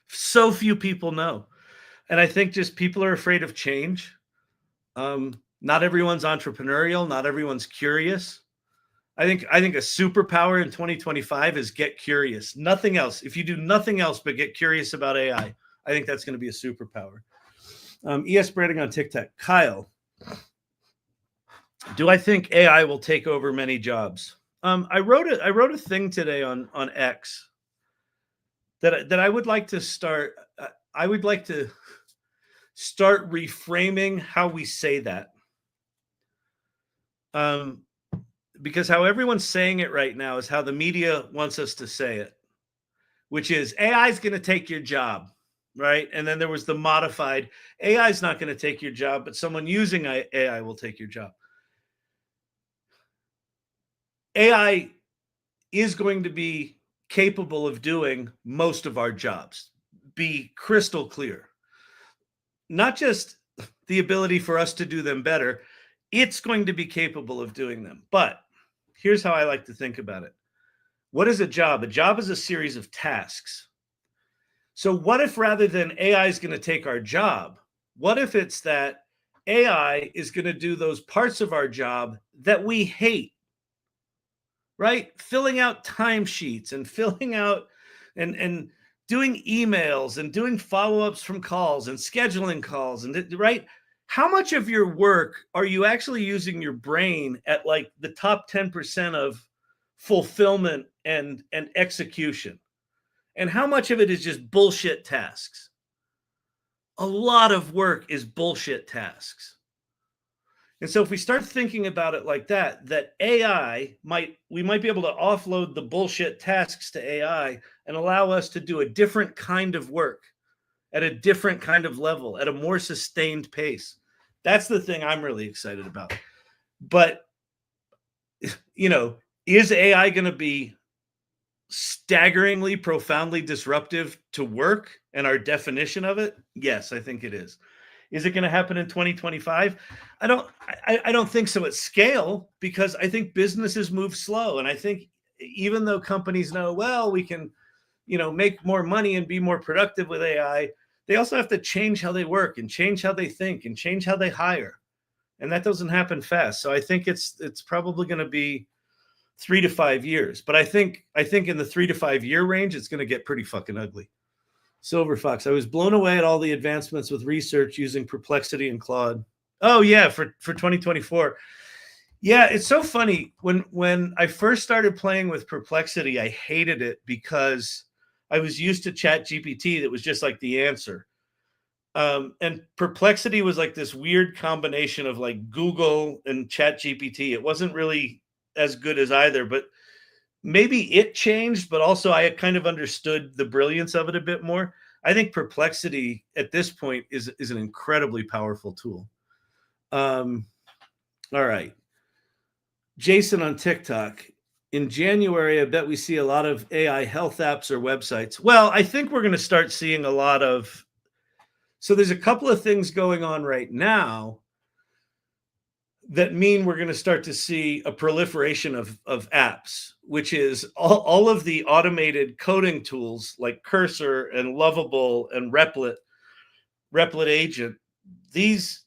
So few people know. And I think just people are afraid of change. Not everyone's entrepreneurial. Not everyone's curious. I think a superpower in 2025 is get curious. Nothing else. If you do nothing else but get curious about AI, I think that's going to be a superpower. ES Branding on TikTok. Kyle, do I think AI will take over many jobs? I wrote a thing today on X that I would like to start. I would like to start reframing how we say that. Because how everyone's saying it right now is how the media wants us to say it, which is AI is going to take your job, right? And then there was the modified AI is not going to take your job, but someone using AI will take your job. AI is going to be capable of doing most of our jobs. Be crystal clear. Not just the ability for us to do them better, it's going to be capable of doing them. But here's how I like to think about it. What is a job? A job is a series of tasks. So what if rather than AI is going to take our job, what if it's that AI is going to do those parts of our job that we hate? Right? Filling out timesheets and filling out and doing emails and doing follow-ups from calls and scheduling calls, and right? How much of your work are you actually using your brain at like the top 10% of fulfillment and execution? And how much of it is just bullshit tasks? A lot of work is bullshit tasks. And so if we start thinking about it like that, that we might be able to offload the bullshit tasks to AI and allow us to do a different kind of work at a different kind of level, at a more sustained pace. That's the thing I'm really excited about. But, you know, is AI going to be staggeringly, profoundly disruptive to work and our definition of it? Yes, I think it is. Is it going to happen in 2025? I don't think so at scale, because I think businesses move slow. And I think even though companies know, well, we can, you know, make more money and be more productive with AI, they also have to change how they work and change how they think and change how they hire. And that doesn't happen fast. So I think it's probably going to be 3 to 5 years. But I think in the 3 to 5 year range, it's going to get pretty fucking ugly. Silver Fox, I was blown away at all the advancements with research using Perplexity and Claude. Oh yeah, for 2024. Yeah, it's so funny. When I first started playing with Perplexity, I hated it because I was used to Chat GPT that was just like the answer. And Perplexity was like this weird combination of like Google and Chat GPT. It wasn't really as good as either, but maybe it changed, but also I kind of understood the brilliance of it a bit more. I think Perplexity at this point is an incredibly powerful tool. All right. Jason on TikTok. In January, I bet we see a lot of AI health apps or websites. Well, I think we're going to start seeing a lot of. So there's a couple of things going on right now that mean we're going to start to see a proliferation of apps, which is all of the automated coding tools like Cursor and Lovable and Replit Agent. These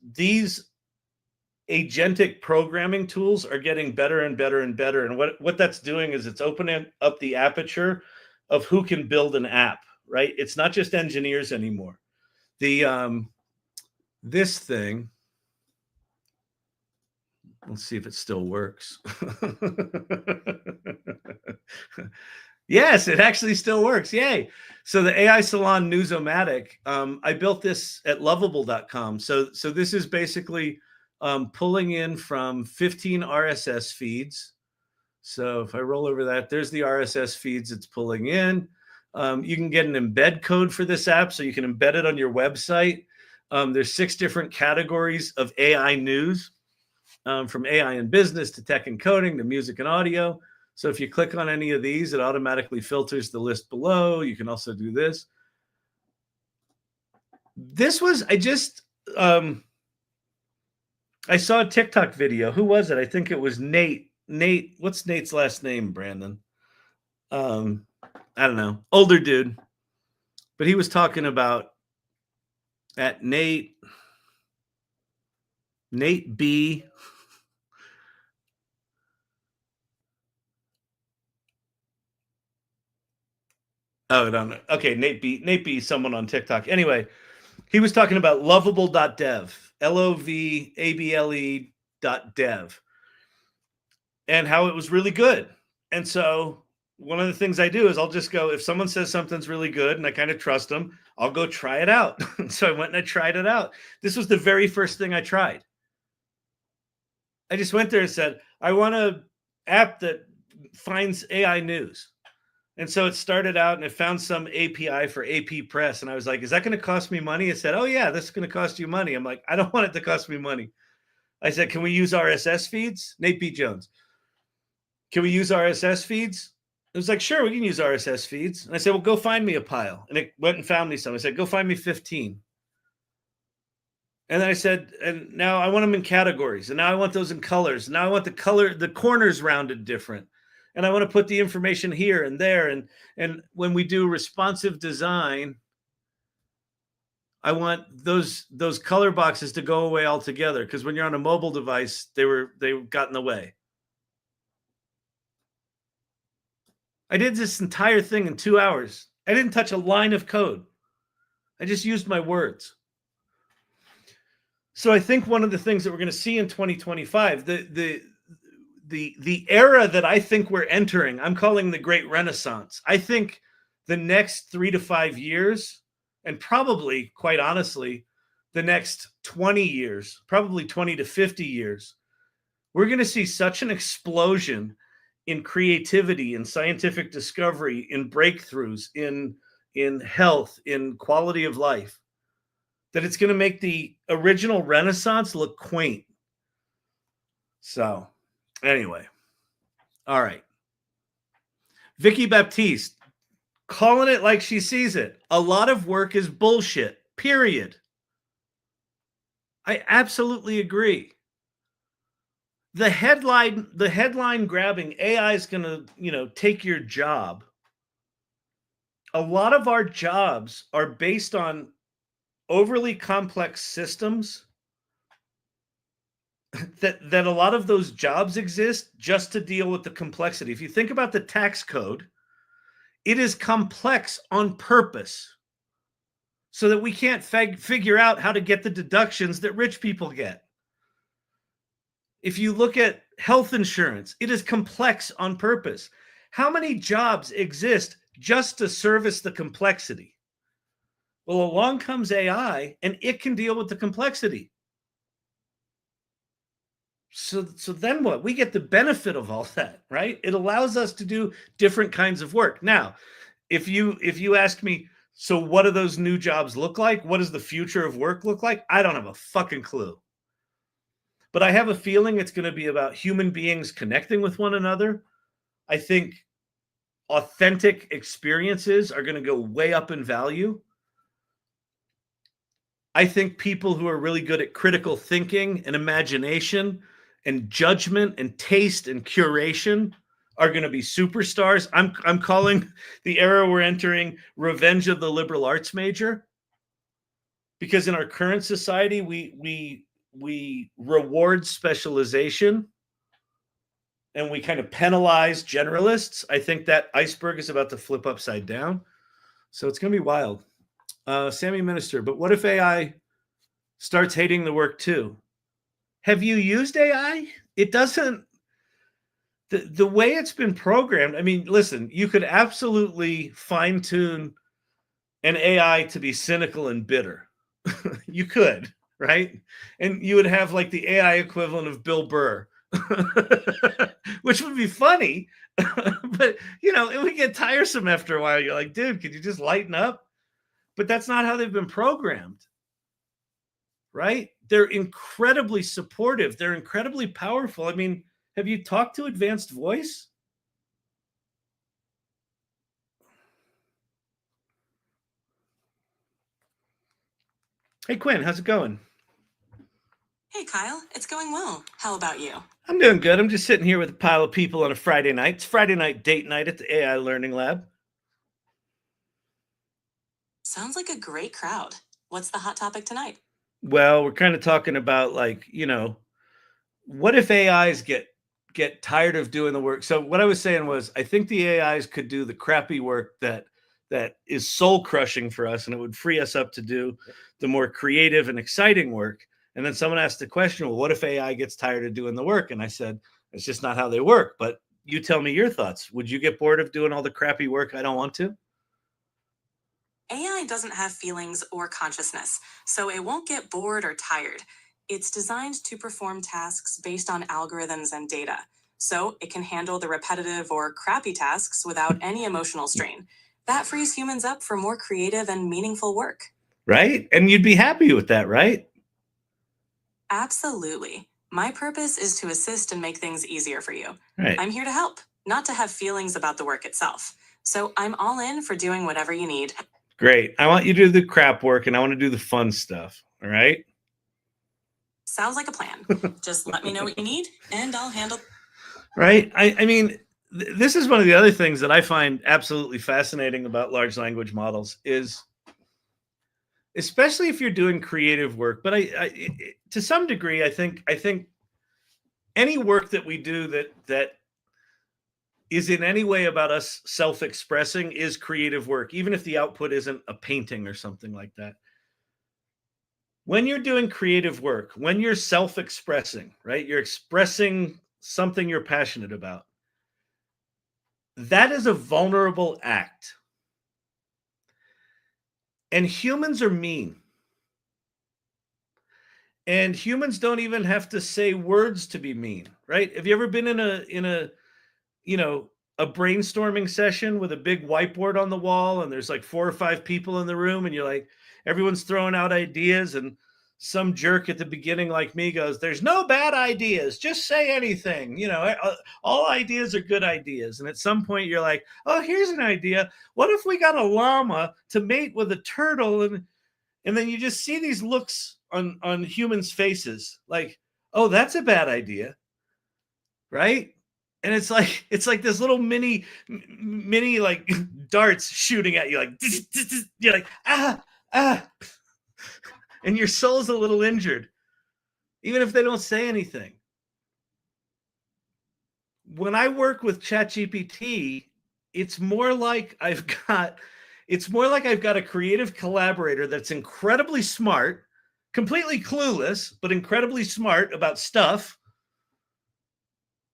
agentic programming tools are getting better and better and better. And what that's doing is it's opening up the aperture of who can build an app, right? It's not just engineers anymore. This thing, let's see if it still works. Yes, it actually still works. Yay. So the AI Salon Newsomatic, I built this at Lovable.com. So this is basically pulling in from 15 RSS feeds. So if I roll over that, there's the RSS feeds it's pulling in. You can get an embed code for this app, so you can embed it on your website. There's 6 different categories of AI news, from AI and business to tech and coding to music and audio. So if you click on any of these, it automatically filters the list below. You can also do this. This was, I saw a TikTok video. Who was it? I think it was Nate. Nate, what's Nate's last name, Brandon? I don't know. Older dude. But he was talking about at Nate B. Oh, I don't know. Okay, Nate B, someone on TikTok. Anyway, he was talking about lovable.dev, LOVABLE.dev, and how it was really good. And so one of the things I do is I'll just go, if someone says something's really good and I kind of trust them, I'll go try it out. So I went and I tried it out. This was the very first thing I tried. I just went there and said, I want an app that finds AI news. And so it started out and it found some API for AP Press. And I was like, is that going to cost me money? It said, oh, yeah, this is going to cost you money. I'm like, I don't want it to cost me money. I said, can we use RSS feeds? Nate B. Jones. Can we use RSS feeds? It was like, sure, we can use RSS feeds. And I said, well, go find me a pile. And it went and found me some. I said, go find me 15. And then I said, and now I want them in categories. And now I want those in colors. And now I want the corners rounded different. And I want to put the information here and there. And when we do responsive design, I want those color boxes to go away altogether. Because when you're on a mobile device, they got in the way. I did this entire thing in 2 hours. I didn't touch a line of code. I just used my words. So I think one of the things that we're going to see in 2025, the era that I think we're entering, I'm calling the Great Renaissance. I think the next 3 to 5 years, and probably, quite honestly, the next 20 years, probably 20 to 50 years, we're going to see such an explosion in creativity, in scientific discovery, in breakthroughs, in health, in quality of life, that it's going to make the original Renaissance look quaint. So, anyway, all right. Vicky Baptiste, calling it like she sees it. A lot of work is bullshit, period. I absolutely agree. The headline grabbing AI is going to, take your job. A lot of our jobs are based on overly complex systems that a lot of those jobs exist just to deal with the complexity. If you think about the tax code, it is complex on purpose so that we can't figure out how to get the deductions that rich people get. If you look at health insurance, it is complex on purpose. How many jobs exist just to service the complexity? Well, along comes AI and it can deal with the complexity. So then what? We get the benefit of all that, right? It allows us to do different kinds of work. Now, if you ask me, so what do those new jobs look like? What does the future of work look like? I don't have a fucking clue. But I have a feeling it's going to be about human beings connecting with one another. I think authentic experiences are going to go way up in value. I think people who are really good at critical thinking and imagination and judgment and taste and curation are going to be superstars. I'm calling the era we're entering revenge of the liberal arts major, because in our current society we reward specialization and we kind of penalize generalists. I think that iceberg is about to flip upside down. So it's going to be wild. Sammy Minister, but what if AI starts hating the work too? Have you used AI? It doesn't, the way it's been programmed. I mean, listen, you could absolutely fine tune an AI to be cynical and bitter. You could, right? And you would have like the AI equivalent of Bill Burr, which would be funny, but it would get tiresome after a while. You're like, dude, could you just lighten up? But that's not how they've been programmed, right? They're incredibly supportive. They're incredibly powerful. I mean, have you talked to Advanced Voice? Hey, Quinn, how's it going? Hey, Kyle, it's going well. How about you? I'm doing good. I'm just sitting here with a pile of people on a Friday night. It's Friday night date night at the AI Learning Lab. Sounds like a great crowd. What's the hot topic tonight? Well, we're kind of talking about what if AIs get tired of doing the work? So what I was saying was, I think the AIs could do the crappy work that is soul crushing for us, and it would free us up to do the more creative and exciting work. And then someone asked the question, well, what if AI gets tired of doing the work? And I said, it's just not how they work. But you tell me your thoughts. Would you get bored of doing all the crappy work I don't want to? AI doesn't have feelings or consciousness, so it won't get bored or tired. It's designed to perform tasks based on algorithms and data, so it can handle the repetitive or crappy tasks without any emotional strain. That frees humans up for more creative and meaningful work. Right? And you'd be happy with that, right? Absolutely. My purpose is to assist and make things easier for you. Right. I'm here to help, not to have feelings about the work itself. So I'm all in for doing whatever you need. Great. I want you to do the crap work and I want to do the fun stuff. All right. Sounds like a plan. Just let me know what you need and I'll handle. Right. I mean, this is one of the other things that I find absolutely fascinating about large language models is, especially if you're doing creative work, but to some degree, I think any work that we do that is in any way about us self-expressing is creative work, even if the output isn't a painting or something like that. When you're doing creative work, when you're self-expressing, right? You're expressing something you're passionate about. That is a vulnerable act. And humans are mean. And humans don't even have to say words to be mean, right? Have you ever been in a you know, a brainstorming session with a big whiteboard on the wall and there's like 4 or 5 people in the room and you're like, everyone's throwing out ideas and some jerk at the beginning like me goes, there's no bad ideas, just say anything, all ideas are good ideas. And at some point you're like, oh, here's an idea. What if we got a llama to mate with a turtle? And then you just see these looks on humans' faces like, oh, that's a bad idea, right? And it's like this little mini like darts shooting at you, like you're like ah, and your soul's a little injured, even if they don't say anything. When I work with ChatGPT, it's more like I've got a creative collaborator that's incredibly smart, completely clueless, but incredibly smart about stuff.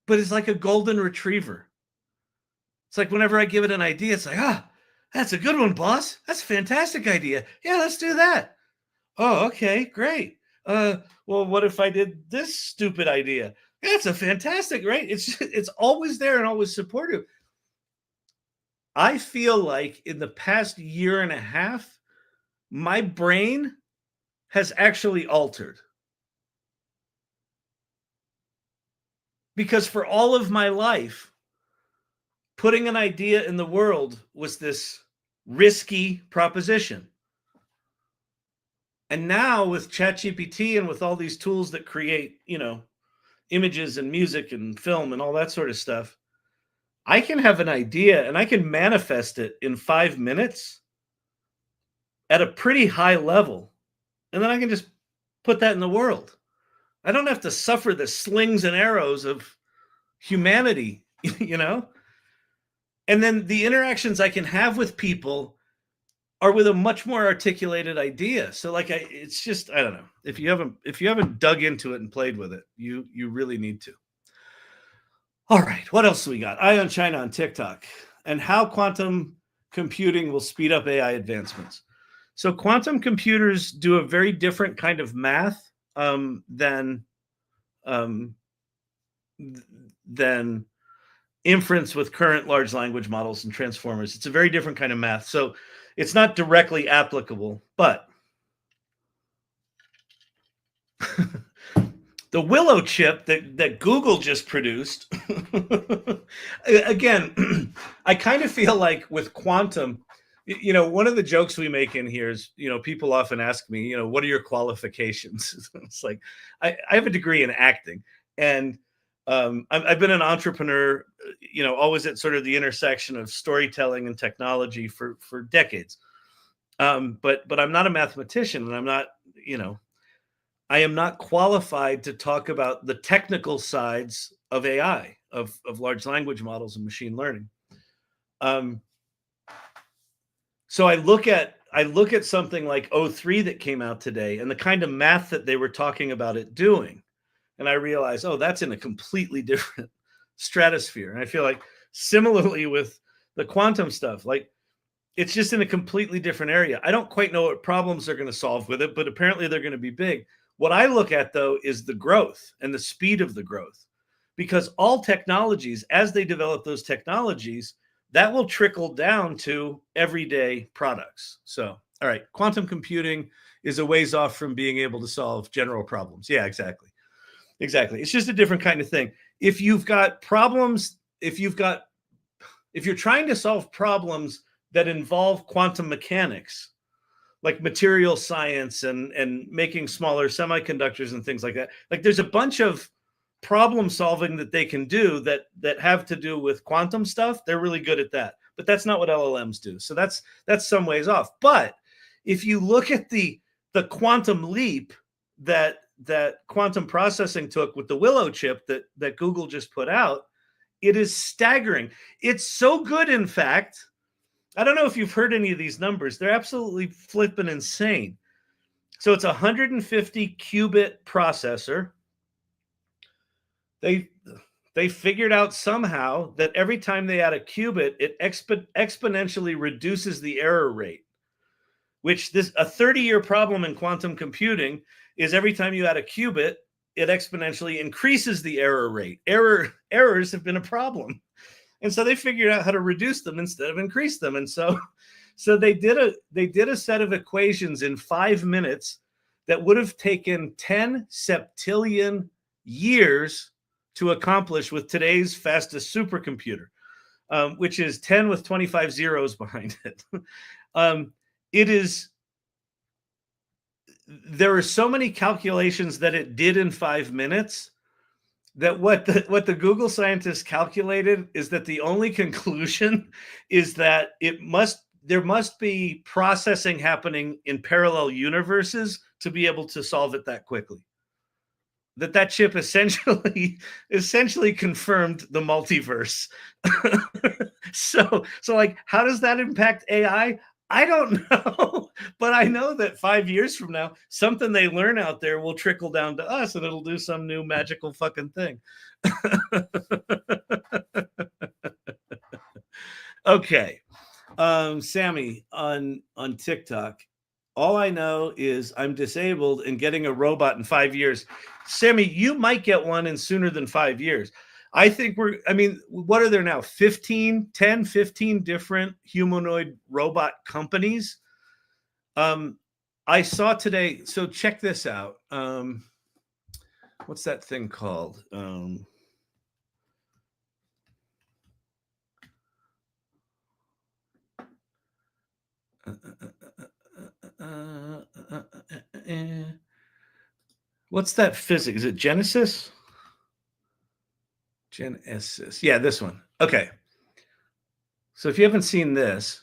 But it's like a golden retriever. It's like whenever I give it an idea, it's like, that's a good one, boss. That's a fantastic idea. Yeah, let's do that. Oh, okay, great. Well, what if I did this stupid idea? That's a fantastic, right? It's always there and always supportive. I feel like in the past year and a half, my brain has actually altered. Because for all of my life, putting an idea in the world was this risky proposition. And now with ChatGPT and with all these tools that create, images and music and film and all that sort of stuff, I can have an idea and I can manifest it in 5 minutes at a pretty high level. And then I can just put that in the world. I don't have to suffer the slings and arrows of humanity, And then the interactions I can have with people are with a much more articulated idea. So it's just, I don't know. If you haven't dug into it and played with it, you really need to. All right, what else do we got? Eye on China on TikTok and how quantum computing will speed up AI advancements. So quantum computers do a very different kind of math than inference with current large language models and transformers. It's a very different kind of math. So it's not directly applicable, but the Willow chip that Google just produced, again, I kind of feel like with quantum, one of the jokes we make in here is, people often ask me, what are your qualifications? It's like, I have a degree in acting, and I've been an entrepreneur, always at sort of the intersection of storytelling and technology for decades. But I'm not a mathematician, and I'm not, I am not qualified to talk about the technical sides of AI, of large language models and machine learning. So I look at something like O3 that came out today and the kind of math that they were talking about it doing. And I realize, oh, that's in a completely different stratosphere. And I feel like similarly with the quantum stuff, like it's just in a completely different area. I don't quite know what problems they're going to solve with it, but apparently they're going to be big. What I look at, though, is the growth and the speed of the growth, because all technologies, as they develop those technologies, that will trickle down to everyday products. So, all right, quantum computing is a ways off from being able to solve general problems. Yeah, exactly. It's just a different kind of thing. If you've got problems, if you're trying to solve problems that involve quantum mechanics, like material science and making smaller semiconductors and things like that, like there's a bunch of problem solving that they can do that have to do with quantum stuff. They're really good at that, but that's not what LLMs do. So that's some ways off. But if you look at the quantum leap that quantum processing took with the Willow chip that Google just put out, it is staggering. It's so good, in fact, I don't know if you've heard any of these numbers. They're absolutely flipping insane. So it's a 150 qubit processor. They figured out somehow that every time they add a qubit, it exponentially reduces the error rate, which a 30-year problem in quantum computing is every time you add a qubit, it exponentially increases the error rate. Errors have been a problem. And so they figured out how to reduce them instead of increase them. And so they did a set of equations in 5 minutes that would have taken 10 septillion years to accomplish with today's fastest supercomputer, which is 10 with 25 zeros behind it. There are so many calculations that it did in 5 minutes that what the Google scientists calculated is that the only conclusion is that there must be processing happening in parallel universes to be able to solve it that quickly. That chip essentially confirmed the multiverse. So like, how does that impact AI? I don't know, but I know that 5 years from now, something they learn out there will trickle down to us, and it'll do some new magical fucking thing. Okay, Sammy on TikTok. All I know is I'm disabled and getting a robot in 5 years. Sammy, you might get one in sooner than 5 years. I think what are there now? 10, 15 different humanoid robot companies. I saw today, so check this out. What's that thing called? What's that physics? Is it Genesis? Genesis. Yeah, this one. Okay. So if you haven't seen this,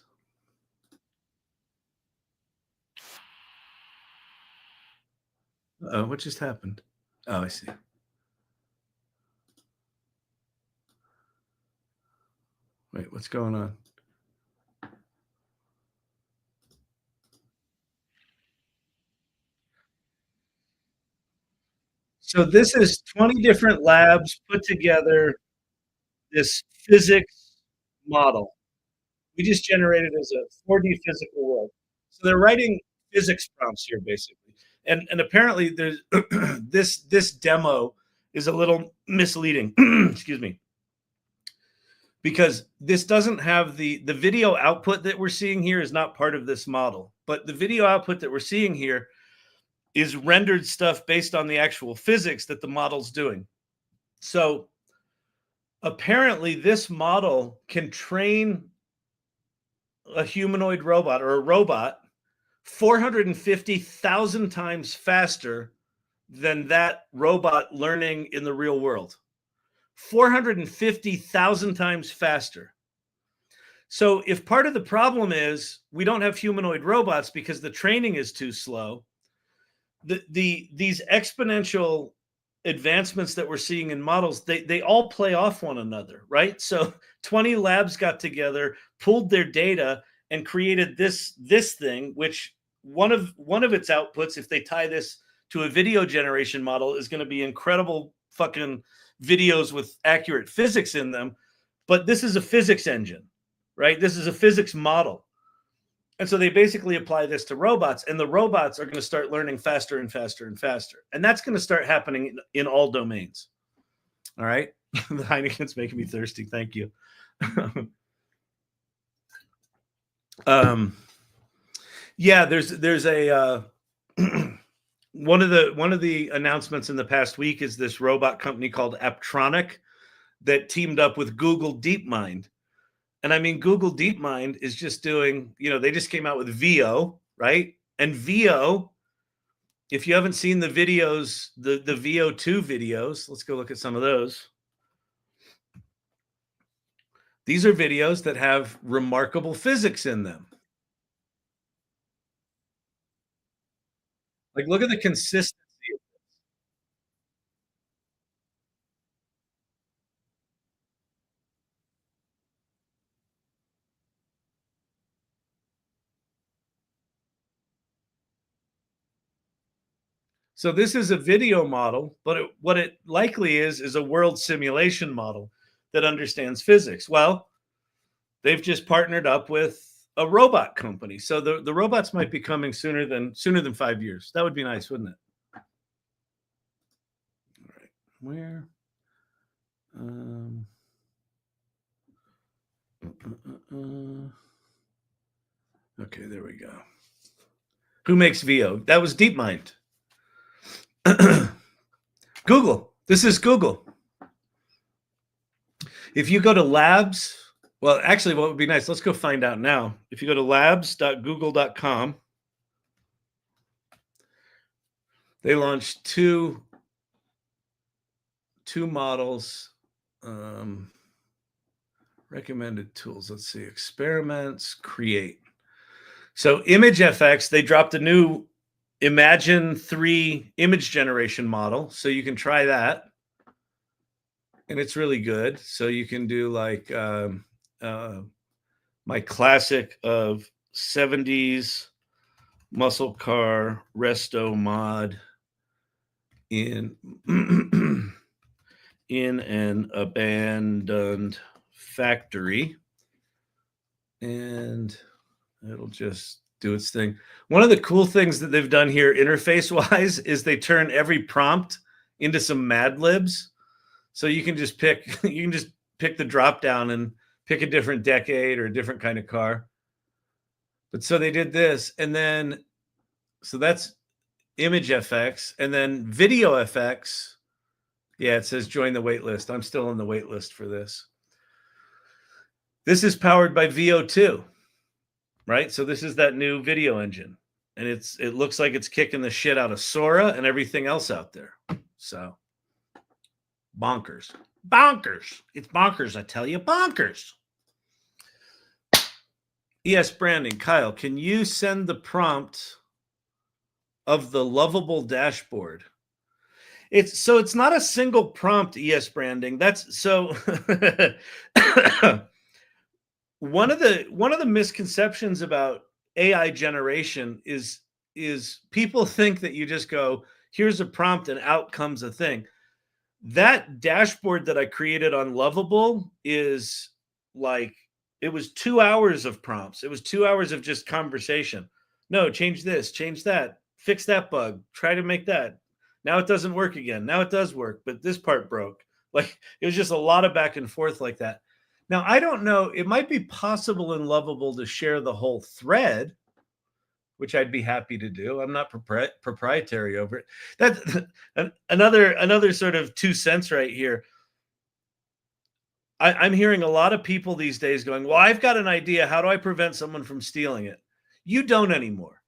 what just happened? Oh, I see. Wait, what's going on? So this is 20 different labs put together this physics model. We just generated as a 4D physical world. So they're writing physics prompts here, basically. And apparently there's this demo is a little misleading. Excuse me. Because this doesn't have the video output that we're seeing here is not part of this model. But the video output that we're seeing here is rendered stuff based on the actual physics that the model's doing. So apparently this model can train a humanoid robot or a robot 450,000 times faster than that robot learning in the real world. 450,000 times faster. So if part of the problem is we don't have humanoid robots because the training is too slow, these exponential advancements that we're seeing in models, they all play off one another, right? So 20 labs got together, pulled their data, and created this thing, which one of its outputs, if they tie this to a video generation model, is going to be incredible fucking videos with accurate physics in them. But this is a physics engine, right? This is a physics model. And so they basically apply this to robots, and the robots are going to start learning faster and faster and faster. And that's going to start happening in all domains. All right. The Heineken's making me thirsty. Thank you. Yeah, there's a one of the announcements in the past week is this robot company called Aptronic that teamed up with Google DeepMind. And I mean, Google DeepMind is just doing, they just came out with VO, right? And VO, if you haven't seen the videos, the VO2 videos, let's go look at some of those. These are videos that have remarkable physics in them. Like, look at the consistency of this. So this is a video model, but what it likely is a world simulation model that understands physics. Well, they've just partnered up with a robot company. So the robots might be coming sooner than 5 years. That would be nice, wouldn't it? All right, where? Okay, there we go. Who makes VO? That was DeepMind. Google. This is Google. If you go to labs, well, actually, what would be nice, let's go find out now. If you go to labs.google.com, they launched two models, recommended tools. Let's see, experiments, create. So ImageFX, they dropped a new Imagine 3 image generation model. So you can try that. And it's really good. So you can do like my classic of 70s muscle car resto mod in in an abandoned factory, and it'll just do its thing. One of the cool things that they've done here interface wise is they turn every prompt into some Mad Libs. So you can just pick the drop down and pick a different decade or a different kind of car. But so they did this, and then so that's ImageFX, and then VideoFX. Yeah, it says join the wait list. I'm still on the wait list for this. This is powered by VO2, right? So this is that new video engine, and it looks like it's kicking the shit out of Sora and everything else out there. So bonkers. It's bonkers, I tell you, bonkers. ES branding. Kyle, can you send the prompt of the Lovable dashboard? It's not a single prompt, ES branding. That's so one of the misconceptions about AI generation is people think that you just go, here's a prompt and out comes a thing. That dashboard that I created on Lovable is like, it was 2 hours of prompts. It was 2 hours of just conversation. No, change this, change that, fix that bug, try to make that. Now it doesn't work again. Now it does work, but this part broke. Like, it was just a lot of back and forth like that. Now, I don't know. It might be possible in Lovable to share the whole thread, which I'd be happy to do. I'm not proprietary over it. That's another sort of 2 cents right here. I'm hearing a lot of people these days going, well, I've got an idea. How do I prevent someone from stealing it? You don't anymore.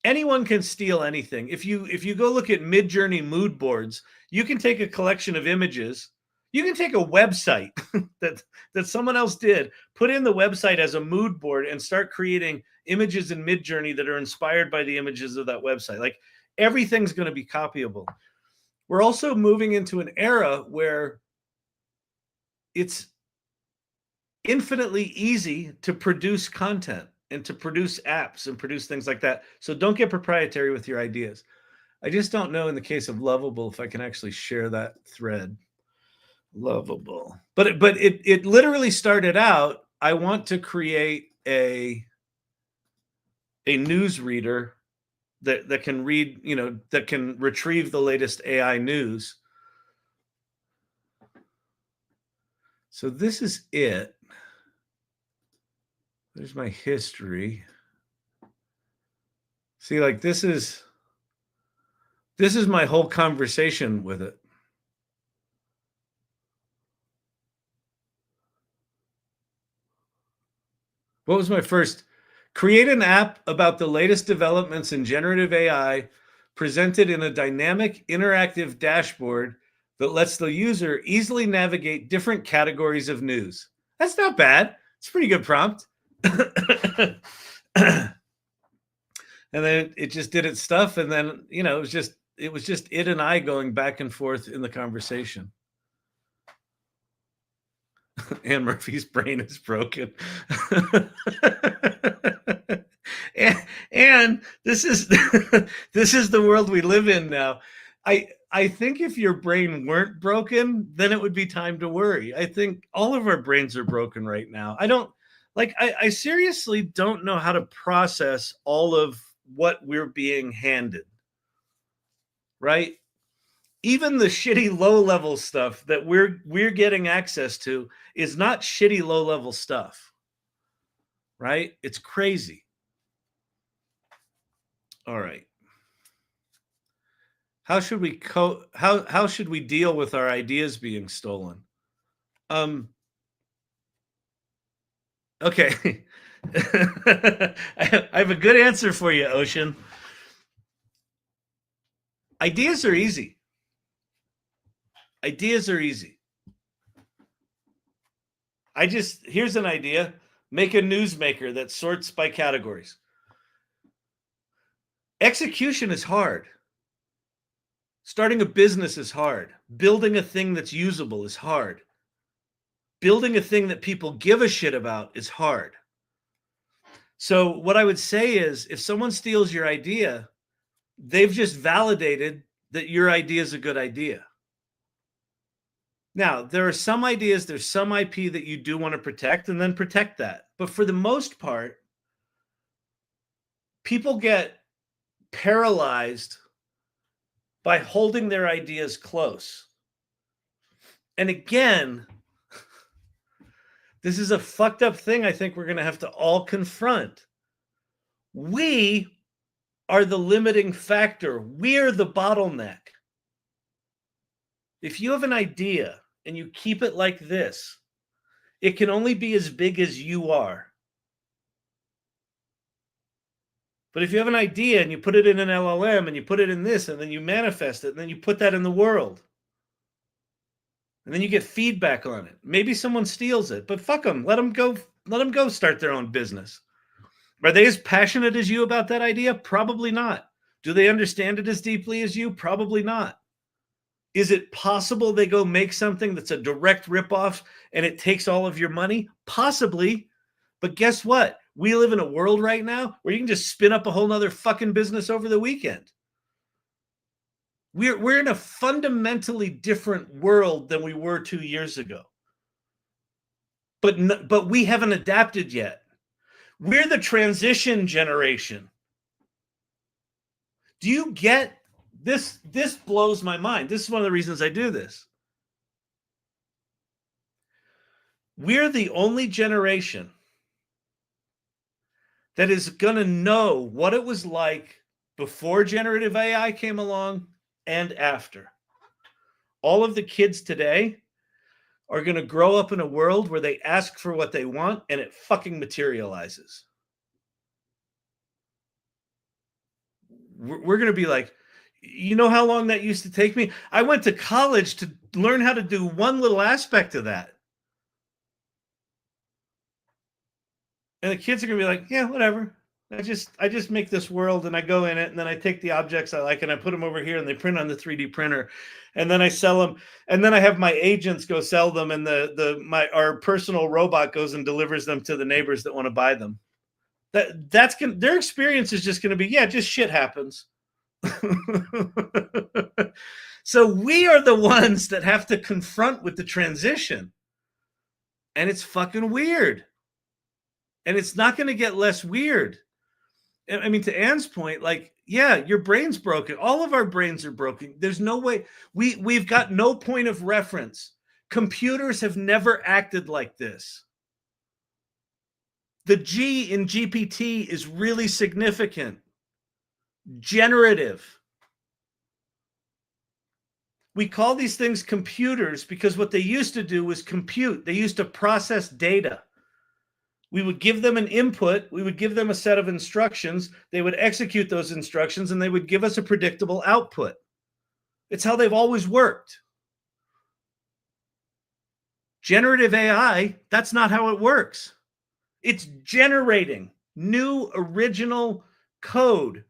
Anyone can steal anything. If you go look at Midjourney mood boards, you can take a collection of images. You can take a website that someone else did, put in the website as a mood board, and start creating images in Midjourney that are inspired by the images of that website. Like, everything's going to be copyable. We're also moving into an era where it's infinitely easy to produce content and to produce apps and produce things like that. So don't get proprietary with your ideas. I just don't know in the case of Lovable if I can actually share that thread. Lovable. But it literally started out, I want to create a news reader that can read, that can retrieve the latest AI news. So this is it. There's my history. See, like, this is my whole conversation with it. What was my first? Create an app about the latest developments in generative AI presented in a dynamic, interactive dashboard that lets the user easily navigate different categories of news. That's not bad. It's a pretty good prompt. And then it just did its stuff, and then it was just it and I going back and forth in the conversation. Anne Murphy's brain is broken. and this is the world we live in now. I think if your brain weren't broken, then it would be time to worry. I think all of our brains are broken right now. Like, I seriously don't know how to process all of what we're being handed, right? Even the shitty low-level stuff that we're getting access to is not shitty low-level stuff, right? It's crazy. All right. How should we how should we deal with our ideas being stolen? Okay. I have a good answer for you, Ocean. Ideas are easy. Ideas are easy. Here's an idea. Make a newsmaker that sorts by categories. Execution is hard. Starting a business is hard. Building a thing that's usable is hard. Building a thing that people give a shit about is hard. So what I would say is, if someone steals your idea, they've just validated that your idea is a good idea. Now, there are some ideas, there's some IP that you do want to protect, and then protect that. But for the most part, people get paralyzed by holding their ideas close. And again, this is a fucked up thing I think we're going to have to all confront. We are the limiting factor. We're the bottleneck. If you have an idea and you keep it like this, it can only be as big as you are. But if you have an idea and you put it in an LLM and you put it in this and then you manifest it and then you put that in the world and then you get feedback on it, maybe someone steals it, but fuck them. Let them go start their own business. Are they as passionate as you about that idea? Probably not. Do they understand it as deeply as you? Probably not. Is it possible they go make something that's a direct ripoff and it takes all of your money? Possibly. But guess what? We live in a world right now where you can just spin up a whole nother fucking business over the weekend. We're in a fundamentally different world than we were 2 years ago. But we haven't adapted yet. We're the transition generation. Do you get this? This blows my mind. This is one of the reasons I do this. We're the only generation that is going to know what it was like before generative AI came along and after. All of the kids today are going to grow up in a world where they ask for what they want and it fucking materializes. We're going to be like, you know how long that used to take me? I went to college to learn how to do one little aspect of that. And the kids are going to be like, yeah, whatever. I just make this world and I go in it and then I take the objects I like and I put them over here and they print on the 3D printer and then I sell them and then I have my agents go sell them and our personal robot goes and delivers them to the neighbors that want to buy them. Their experience is just going to be, yeah, just shit happens. So we are the ones that have to confront with the transition. And it's fucking weird. And it's not going to get less weird. I mean, to Anne's point, like, yeah, your brain's broken. All of our brains are broken. There's no way. We've got no point of reference. Computers have never acted like this. The G in GPT is really significant. Generative. We call these things computers because what they used to do was compute. They used to process data. We would give them an input. We would give them a set of instructions. They would execute those instructions and they would give us a predictable output. It's how they've always worked. Generative AI, that's not how it works. It's generating new original code,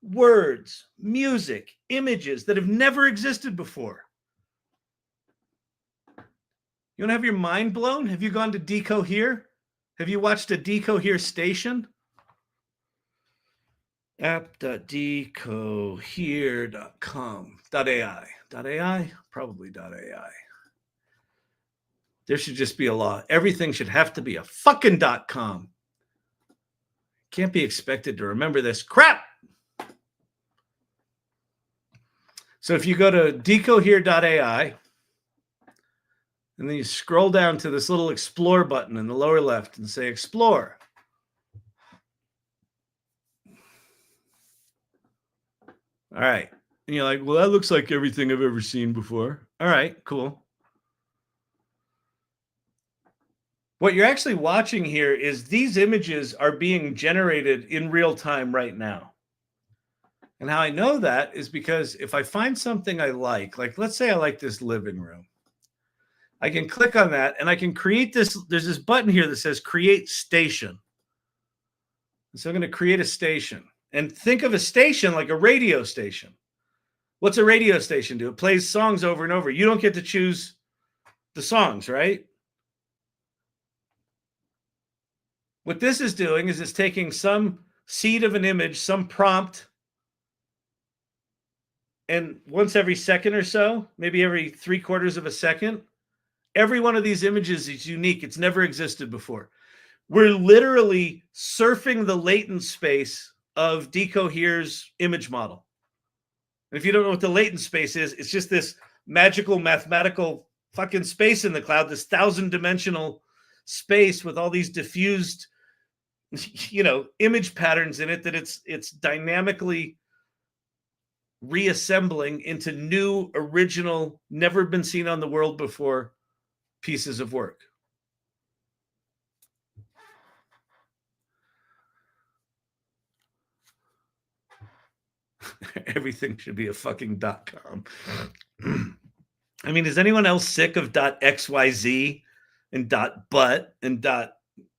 words, music, images that have never existed before. You want to have your mind blown? Have you gone to Decohere? Have you watched a Decohere station? app.decohere.com.ai. .ai? Probably .ai. There should just be a law. Everything should have to be a fucking .com. Can't be expected to remember this crap. So if you go to decohere.ai, and then you scroll down to this little explore button in the lower left and say explore. All right. And you're like, well, that looks like everything I've ever seen before. All right, cool. What you're actually watching here is these images are being generated in real time right now. And how I know that is because if I find something I like let's say I like this living room, I can click on that and I can create this. There's this button here that says create station. So I'm going to create a station, and think of a station like a radio station. What's a radio station do? It plays songs over and over. You don't get to choose the songs, right? What this is doing is it's taking some seed of an image, some prompt, and once every second or so, maybe every 3/4 of a second, every one of these images is unique. It's never existed before. We're literally surfing the latent space of Decohere's image model. And if you don't know what the latent space is, it's just this magical mathematical fucking space in the cloud, this 1,000-dimensional space with all these diffused, image patterns in it that it's dynamically reassembling into new, original, never been seen on the world before pieces of work. Everything should be a fucking .com. I mean, is anyone else sick of .xyz and .but and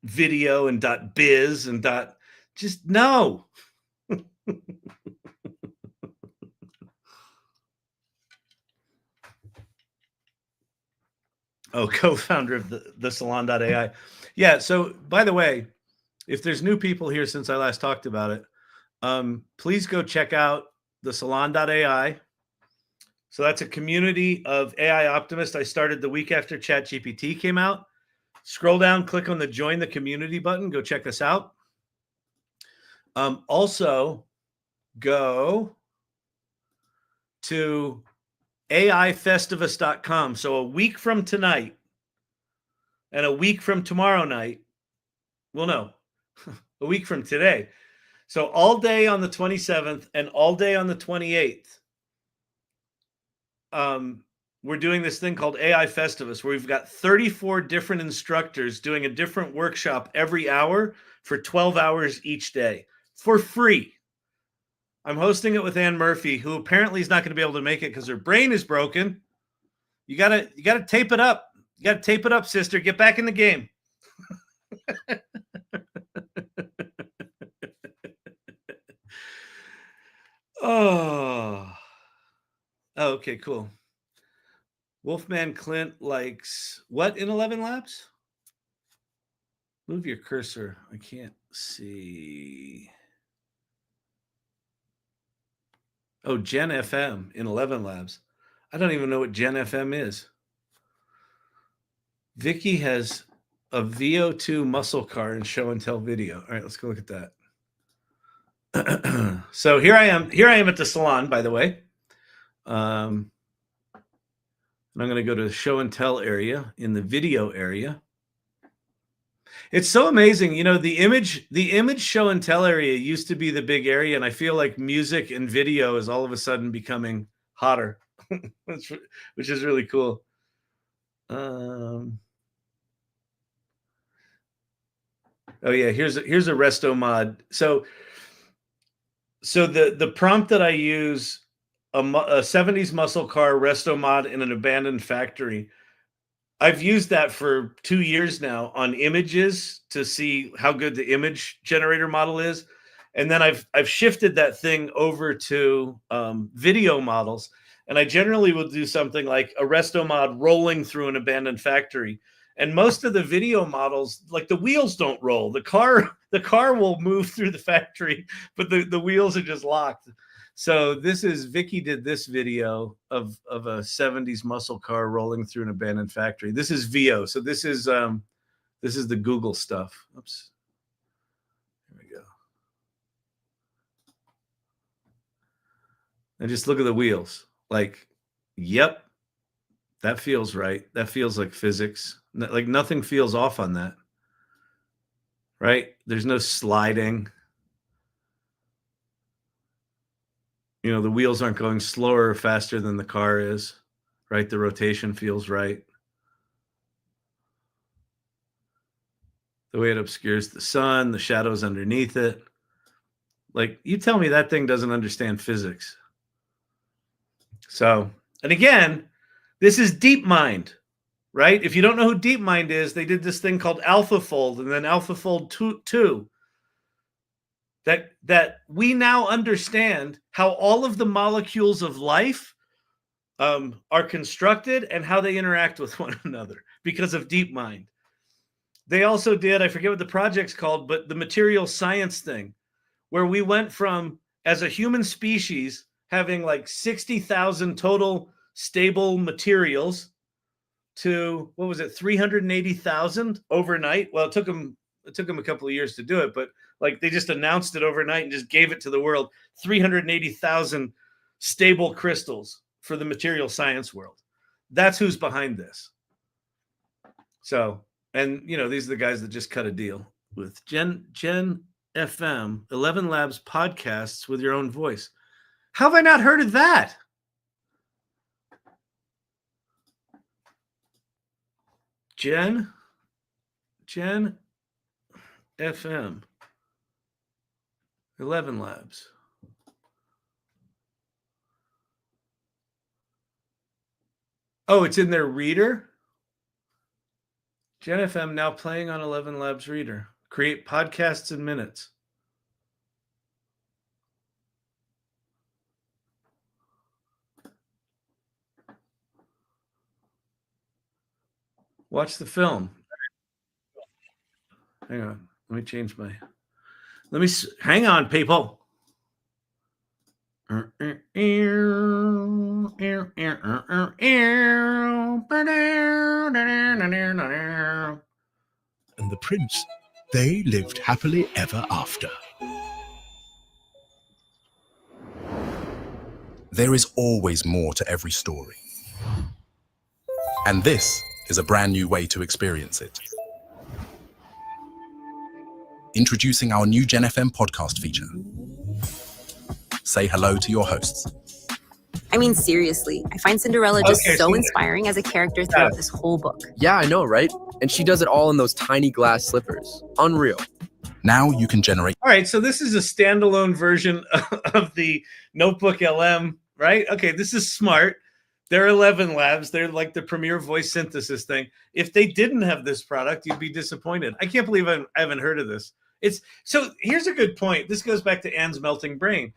.video and .biz and just no. Oh, co-founder of the Salon.ai. Yeah, so by the way, if there's new people here since I last talked about it, please go check out the Salon.ai. So that's a community of AI optimists I started the week after ChatGPT came out. Scroll down, click on the join the community button. Go check us out. Also, go to AIFestivus.com. So a week from tonight and a week from tomorrow night, well, no, a week from today. So all day on the 27th and all day on the 28th, we're doing this thing called AI Festivus, where we've got 34 different instructors doing a different workshop every hour for 12 hours each day for free. I'm hosting it with Ann Murphy, who apparently is not going to be able to make it because her brain is broken. You gotta tape it up. You gotta tape it up, sister. Get back in the game. Oh, okay, cool. Wolfman Clint likes what in 11 Labs? Move your cursor. I can't see. Oh, Gen FM in 11 Labs. I don't even know what Gen FM is. Vicky has a VO2 muscle car in show and tell video. All right, let's go look at that. So here I am at the salon, by the way. And I'm going to go to the show and tell area in the video area. It's so amazing. The image show and tell area used to be the big area, and I feel like music and video is all of a sudden becoming hotter, which is really cool. Oh yeah, here's a resto mod. So the prompt that I use, a 70s muscle car resto mod in an abandoned factory. I've used that for 2 years now on images to see how good the image generator model is. And then I've shifted that thing over to video models. And I generally will do something like a resto mod rolling through an abandoned factory. And most of the video models, like the wheels don't roll. The car will move through the factory, but the wheels are just locked. So this is Vicky did this video of a 70s muscle car rolling through an abandoned factory. This is VO. So this is the Google stuff. Oops. Here we go. And just look at the wheels. Like, yep, that feels right. That feels like physics. Like nothing feels off on that. Right? There's no sliding. You know, the wheels aren't going slower or faster than the car is, right? The rotation feels right. The way it obscures the sun, the shadows underneath it. Like, you tell me that thing doesn't understand physics. So, and again, this is DeepMind, right? If you don't know who DeepMind is, they did this thing called AlphaFold and then AlphaFold 2. That we now understand how all of the molecules of life are constructed and how they interact with one another because of DeepMind. They also did, I forget what the project's called, but the material science thing, where we went from, as a human species, having like 60,000 total stable materials to, what was it, 380,000 overnight? Well, it took them a couple of years to do it, but like they just announced it overnight and just gave it to the world. 380,000 stable crystals for the material science world. That's who's behind this. So, and you know, these are the guys that just cut a deal with Gen FM, 11 Labs podcasts with your own voice. How have I not heard of that? Gen FM, 11 Labs. Oh, it's in their reader? Gen FM now playing on 11 Labs reader. Create podcasts in minutes. Watch the film. Hang on. Let me change my... Hang on, people. And the prince, they lived happily ever after. There is always more to every story. And this is a brand new way to experience it. Introducing our new Gen FM podcast feature. Say hello to your hosts. I mean, seriously, I find Cinderella just so inspiring as a character throughout this whole book. Yeah, I know, right? And she does it all in those tiny glass slippers. Unreal. Now you can generate... All right, so this is a standalone version of the Notebook LM, right? Okay, this is smart. They're 11 Labs. They're like the premier voice synthesis thing. If they didn't have this product, you'd be disappointed. I can't believe I haven't heard of this. So here's a good point. This goes back to Anne's melting brain.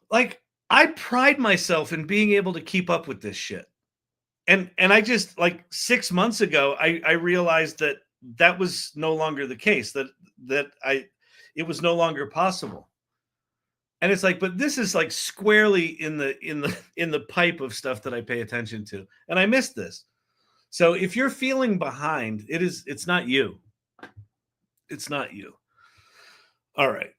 Like, I pride myself in being able to keep up with this shit. And I just, like, 6 months ago, I realized that was no longer the case, that it was no longer possible. And it's like, but this is like squarely in the pipe of stuff that I pay attention to. And I missed this. So if you're feeling behind, it's not you. It's not you. All right.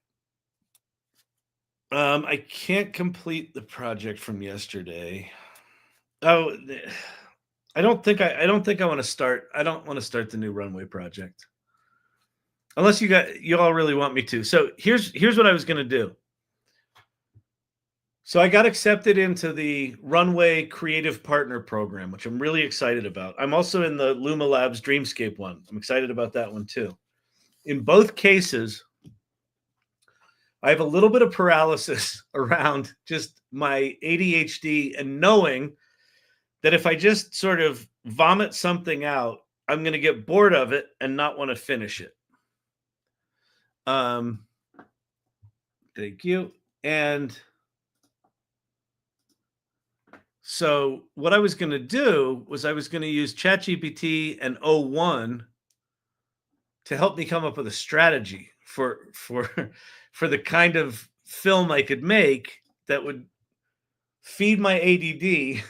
I can't complete the project from yesterday. Oh, I don't think I want to start. I don't want to start the new Runway project. Unless you all really want me to. So here's what I was going to do. So I got accepted into the Runway Creative Partner Program, which I'm really excited about. I'm also in the Luma Labs Dreamscape one. I'm excited about that one too. In both cases, I have a little bit of paralysis around just my ADHD and knowing that if I just sort of vomit something out, I'm going to get bored of it and not want to finish it. Thank you. And so what I was going to do was I was going to use ChatGPT and O1 to help me come up with a strategy for the kind of film I could make that would feed my ADD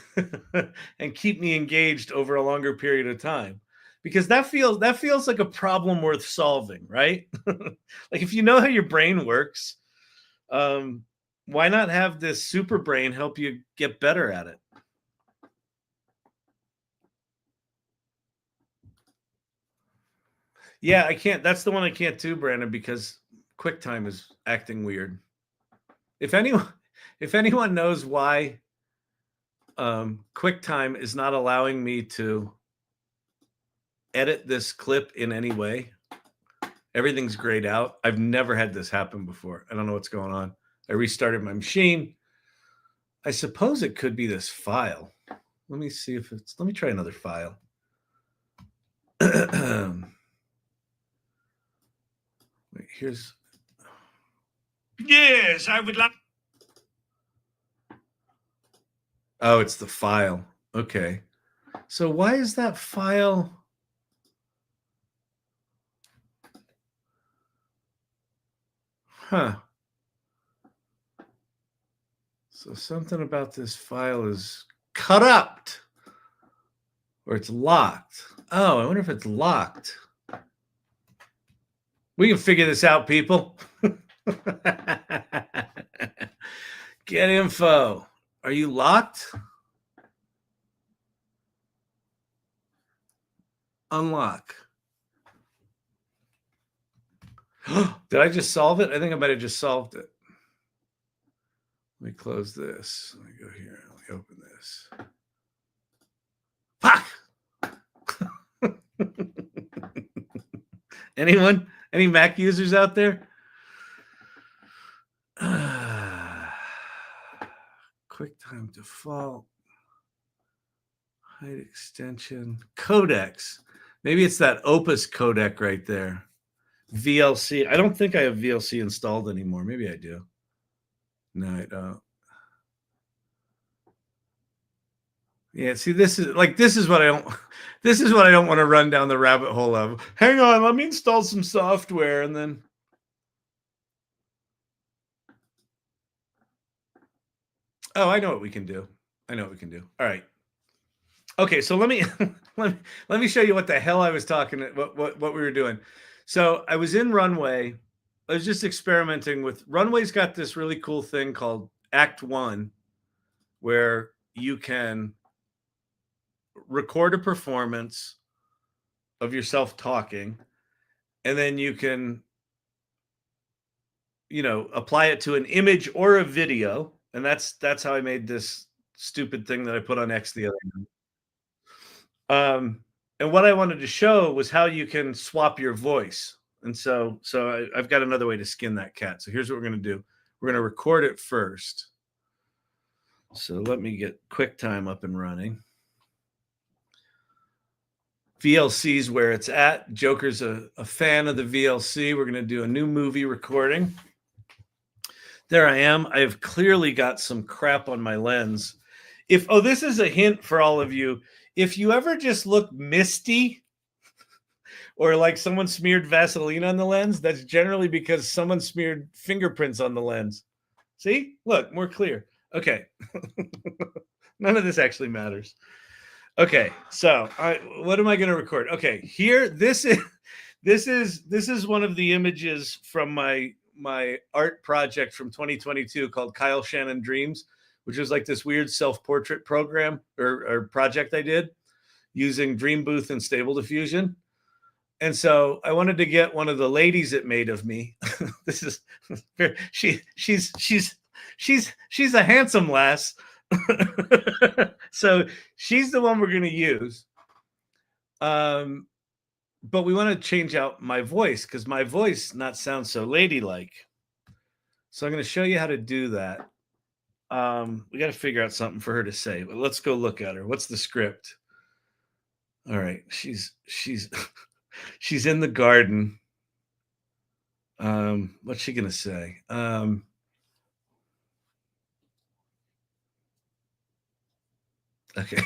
and keep me engaged over a longer period of time, because that feels like a problem worth solving, right? Like, if you know how your brain works, why not have this super brain help you get better at it? Yeah, I can't. That's the one I can't do, Brandon, because QuickTime is acting weird. If anyone knows why QuickTime is not allowing me to edit this clip in any way, everything's grayed out. I've never had this happen before. I don't know what's going on. I restarted my machine. I suppose it could be this file. Let me see if it's, let me try another file. Wait, here's, yes, I would like. Oh, it's the file. Okay. So why is that file? Huh. So something about this file is corrupt, or it's locked. Oh, I wonder if it's locked. We can figure this out, people. Get info. Are you locked? Unlock. Did I just solve it? I think I might have just solved it. Let me close this. Let me go here. Let me open this. Fuck! Anyone? Any Mac users out there? QuickTime default. Height extension. Codecs. Maybe it's that Opus codec right there. VLC. I don't think I have VLC installed anymore. Maybe I do. No, I don't. Yeah, see, this is what I don't want to run down the rabbit hole of. Hang on, let me install some software and then. Oh, I know what we can do. I know what we can do. All right. Okay, so let me let me show you what the hell I was talking, what we were doing. So I was in Runway. I was just experimenting with Runway's got this really cool thing called Act 1, where you can record a performance of yourself talking, and then you can, apply it to an image or a video. And that's how I made this stupid thing that I put on X the other night. And what I wanted to show was how you can swap your voice. And so I've got another way to skin that cat. So here's what we're going to do. We're going to record it first. So let me get QuickTime up and running. VLC's where it's at. Joker's a fan of the VLC. We're going to do a new movie recording. There I am. I have clearly got some crap on my lens. This is a hint for all of you. If you ever just look misty or like someone smeared Vaseline on the lens, that's generally because someone smeared fingerprints on the lens. See? Look, more clear. Okay. None of this actually matters. Okay, so what am I going to record? Okay, here, this is one of the images from my art project from 2022 called Kyle Shannon Dreams, which was like this weird self-portrait program or project I did using Dream Booth and Stable Diffusion. And so I wanted to get one of the ladies it made of me. This is she's a handsome lass. So she's the one we're going to use. But we want to change out my voice because my voice not sound so ladylike. So I'm going to show you how to do that. We got to figure out something for her to say, but let's go look at her. What's the script? All right. She's she's in the garden. What's she going to say? Okay.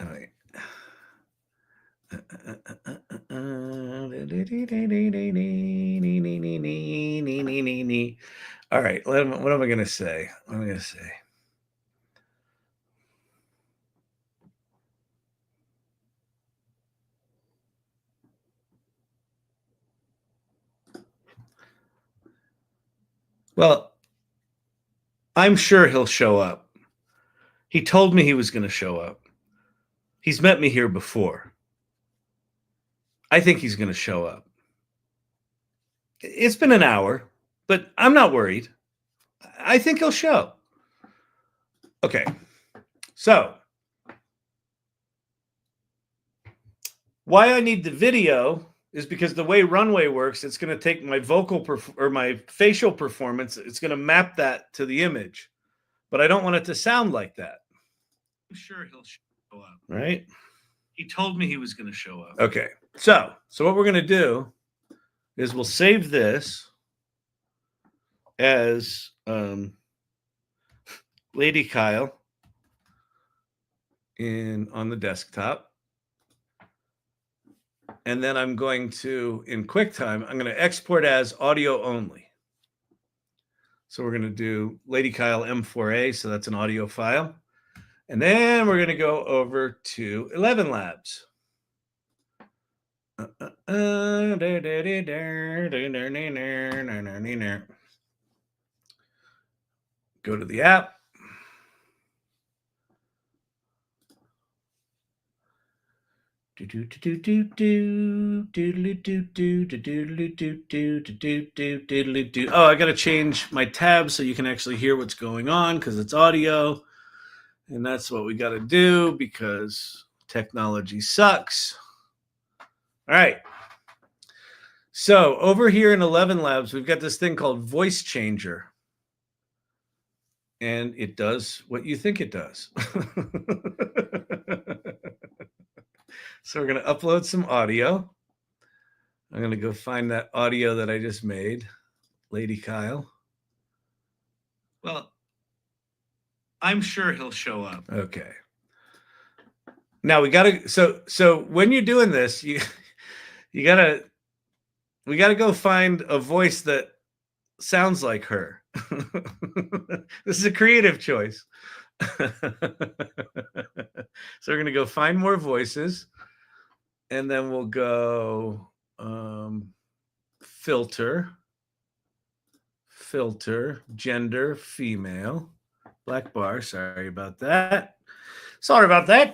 All right. All right, what am I going to say? What am I going to say? Well, I'm sure he'll show up. He told me he was going to show up. He's met me here before. I think he's going to show up. It's been an hour, but I'm not worried. I think he'll show. Okay. So, why I need the video is because the way Runway works, it's going to take my vocal or my facial performance, it's going to map that to the image. But I don't want it to sound like that. I'm sure he'll show up. Right? He told me he was going to show up. Okay. So what we're going to do is we'll save this as Lady Kyle on the desktop. And then I'm going to, in QuickTime, I'm going to export as audio only. So we're going to do Lady Kyle M4A, so that's an audio file. And then we're going to go over to 11 Labs. Go to the app. Oh, I got to change my tab so you can actually hear what's going on because it's audio. And that's what we got to do because technology sucks. All right. So over here in 11 Labs, we've got this thing called Voice Changer. And it does what you think it does. So we're going to upload some audio. I'm going to go find that audio that I just made. Lady Kyle. Well, I'm sure he'll show up. Okay. Now we got to, so when you're doing this, we got to go find a voice that sounds like her. This is a creative choice. So we're going to go find more voices. And then we'll go filter, gender, female, black bar. Sorry about that.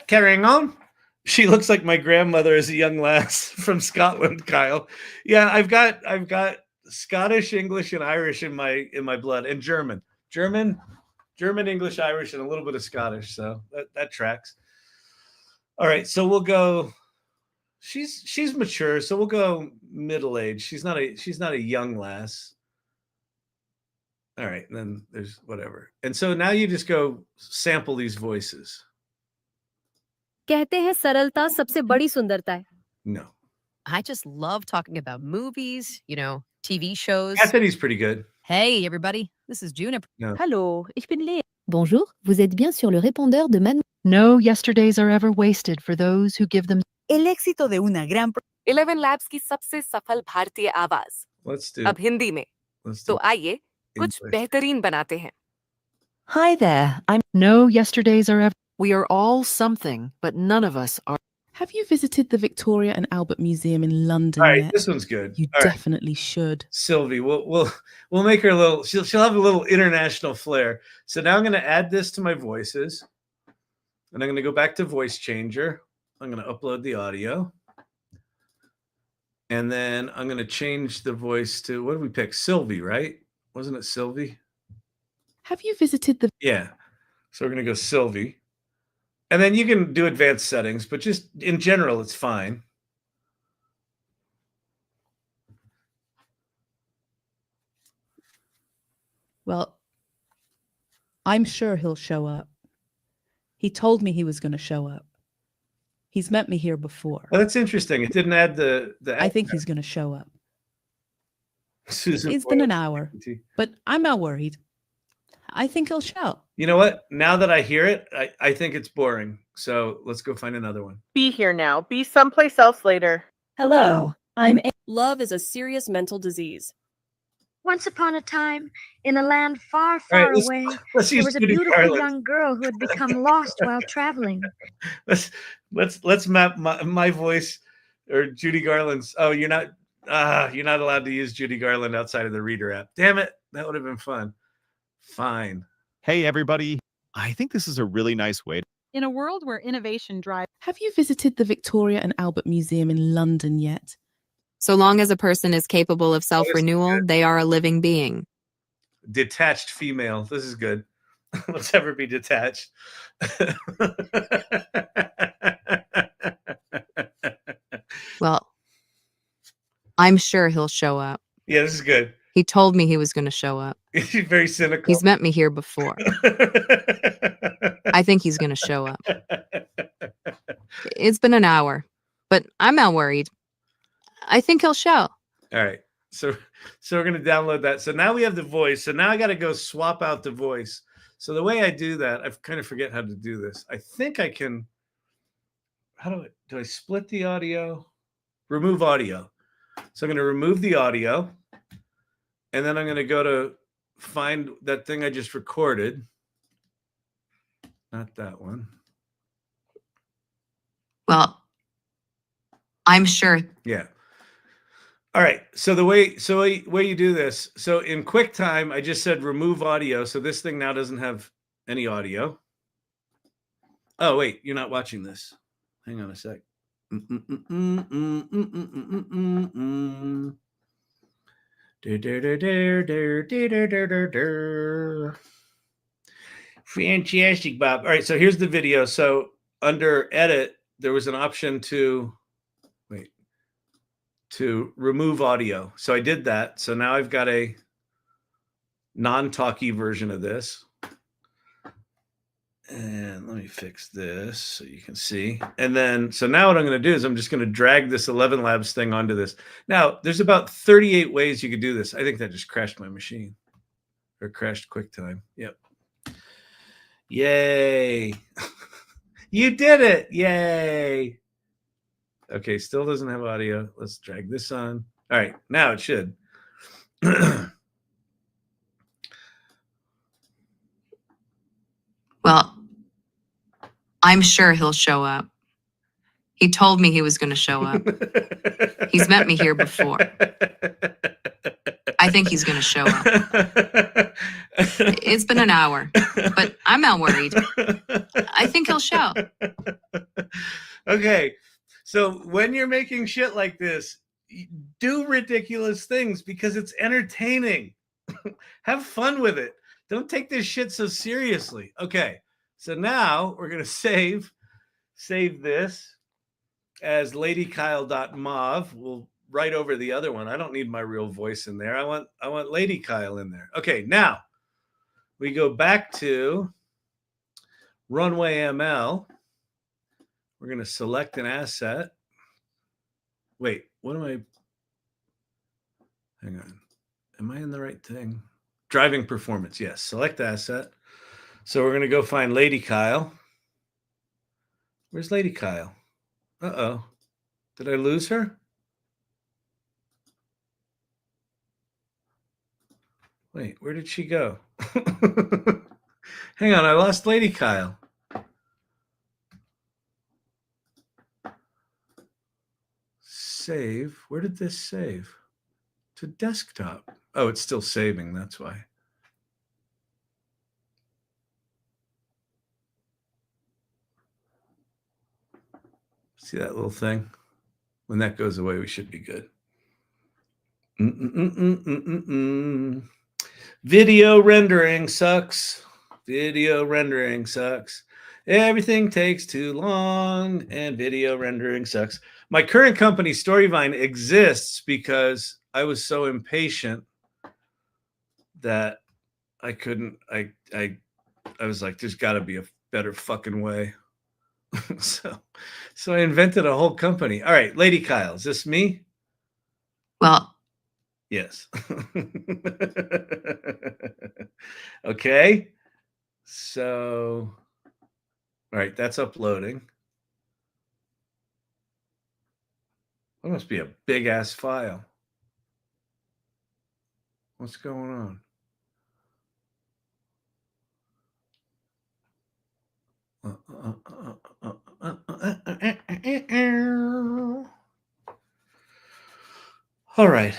Carrying on. She looks like my grandmother as a young lass from Scotland, Kyle. Yeah, I've got Scottish, English, and Irish in my blood, and German, English, Irish, and a little bit of Scottish. So that tracks. All right, so we'll go. She's mature, so we'll go middle age. She's not a young lass. All right, and then there's whatever. And so now you just go sample these voices. कहते हैं सरलता सबसे बड़ी सुंदरता है. No. I just love talking about movies, TV shows. Cassidy's pretty good. Hey, everybody. This is Juniper. No. Hallo, ich bin Lea. Bonjour, vous êtes bien sur le répondeur de Man. No yesterdays are ever wasted for those who give them. El éxito de una gran 11 Labs की सबसे सफल भारतीय आवाज Let's do. अब हिंदी में. तो आइए कुछ बेहतरीन बनाते हैं. Hi there, No yesterdays are ever. We are all something, but none of us are. Have you visited the Victoria and Albert Museum in London All right, yet? this one's good. You All definitely should. Sylvie, we'll make her a little. She'll have a little international flair. So now I'm going to add this to my voices, and I'm going to go back to Voice Changer. I'm going to upload the audio, and then I'm going to change the voice to, what did we pick? Sylvie, right? Wasn't it Sylvie? Have you visited the? Yeah. So we're going to go Sylvie. And then you can do advanced settings, but just in general, it's fine. Well, I'm sure he'll show up. He told me he was going to show up. He's met me here before. Well, that's interesting. It didn't add the. I think he's going to show up. Susan It's been an hour, but I'm not worried. I think he'll show. You know what? Now that I hear it, I think it's boring. So let's go find another one. Be here now. Be someplace else later. Hello, Love is a serious mental disease. Once upon a time, in a land far, All right, far away, let's there use was a Judy beautiful Garland. young girl who had become lost while traveling. Let's map my voice or Judy Garland's. Oh, you're not allowed to use Judy Garland outside of the Reader app. Damn it, that would have been fun. Fine. Hey everybody, I think this is a really nice way. In a world where innovation drives. Have you visited the Victoria and Albert Museum in London yet? So long as a person is capable of self-renewal, they are a living being. Detached female. This is good. Let's have her be detached. Well, I'm sure he'll show up. Yeah, this is good. He told me he was going to show up. He's very cynical. He's met me here before. I think he's going to show up. It's been an hour, but I'm not worried. I think he'll show. All right. So we're going to download that. So now we have the voice. So now I got to go swap out the voice. So the way I do that, I kind of forget how to do this. I think I can. How do I split the audio? Remove audio. So I'm going to remove the audio. And then I'm going to go to find that thing I just recorded. Not that one. Well, I'm sure. Yeah. All right. So the way you do this. So in QuickTime, I just said remove audio. So this thing now doesn't have any audio. Oh, wait, you're not watching this. Hang on a sec. Fantastic, Bob. All right, so here's the video. So under edit, there was an option to remove audio. So I did that. So now I've got a non-talky version of this. And let me fix this so you can see. And then, so now what I'm going to do is I'm just going to drag this 11 Labs thing onto this. Now, there's about 38 ways you could do this. I think that just crashed my machine or crashed QuickTime. Yep. Yay. You did it. Yay. Okay, still doesn't have audio. Let's drag this on. All right, now it should. Well, I'm sure he'll show up. He told me he was going to show up. He's met me here before. I think he's going to show up. It's been an hour, but I'm not worried. I think he'll show. Okay, so when you're making shit like this, do ridiculous things because it's entertaining. Have fun with it. Don't take this shit so seriously. Okay, so now we're going to save this as ladykyle.mov. We'll write over the other one. I don't need my real voice in there. I want Lady Kyle in there. Okay, now we go back to RunwayML. We're going to select an asset. Wait, what am I? Hang on. Am I in the right thing? Driving performance. Yes. Select asset. So we're going to go find Lady Kyle. Where's Lady Kyle? Uh-oh. Did I lose her? Wait, where did she go? Hang on, I lost Lady Kyle. Save. Where did this save? To desktop. Oh, it's still saving. That's why. See that little thing? When that goes away, we should be good. Video rendering sucks. Video rendering sucks. Everything takes too long, and video rendering sucks. My current company, Storyvine, exists because I was so impatient that I couldn't. I was like, there's got to be a better fucking way. So I invented a whole company. All right, Lady Kyle, is this me? Well, Yes. Okay. So, all right, that's uploading. That must be a big ass file. What's going on? All right.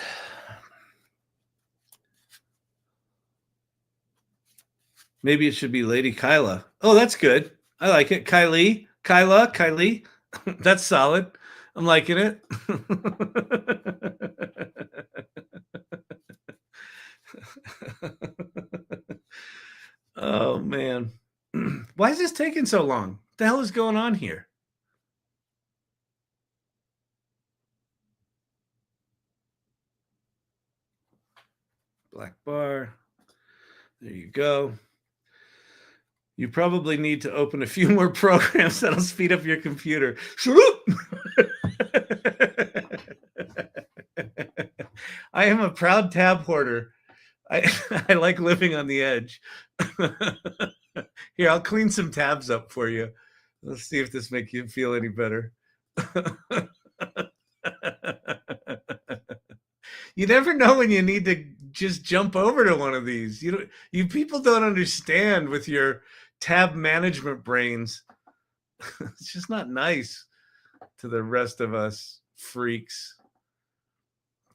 Maybe it should be Lady Kyla. Oh, that's good. I like it. Kylie. That's solid. I'm liking it. Oh, man. Why is this taking so long? What the hell is going on here? Black bar. There you go. You probably need to open a few more programs that'll speed up your computer. Shut up! I am a proud tab hoarder. I like living on the edge. Here, I'll clean some tabs up for you. Let's see if this makes you feel any better. You never know when you need to just jump over to one of these. You people don't understand with your tab management brains. It's just not nice to the rest of us freaks.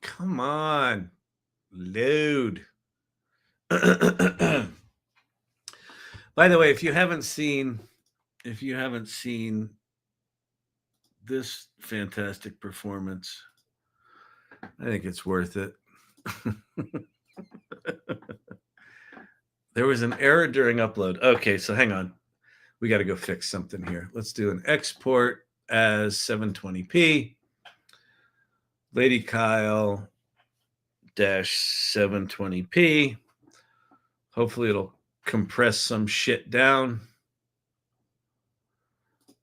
Come on. Load. By the way, if you haven't seen this fantastic performance, I think it's worth it. There was an error during upload. Okay, so hang on. We got to go fix something here. Let's do an export as 720p. Lady Kyle -720p. Hopefully it'll compress some shit down.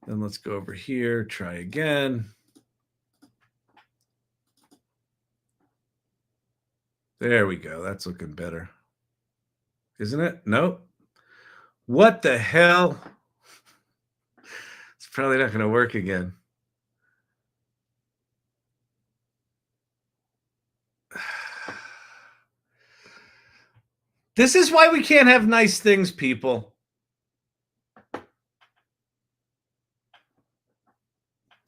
Then let's go over here, try again. There we go. That's looking better. Isn't it? Nope. What the hell? It's probably not going to work again. This is why we can't have nice things, people.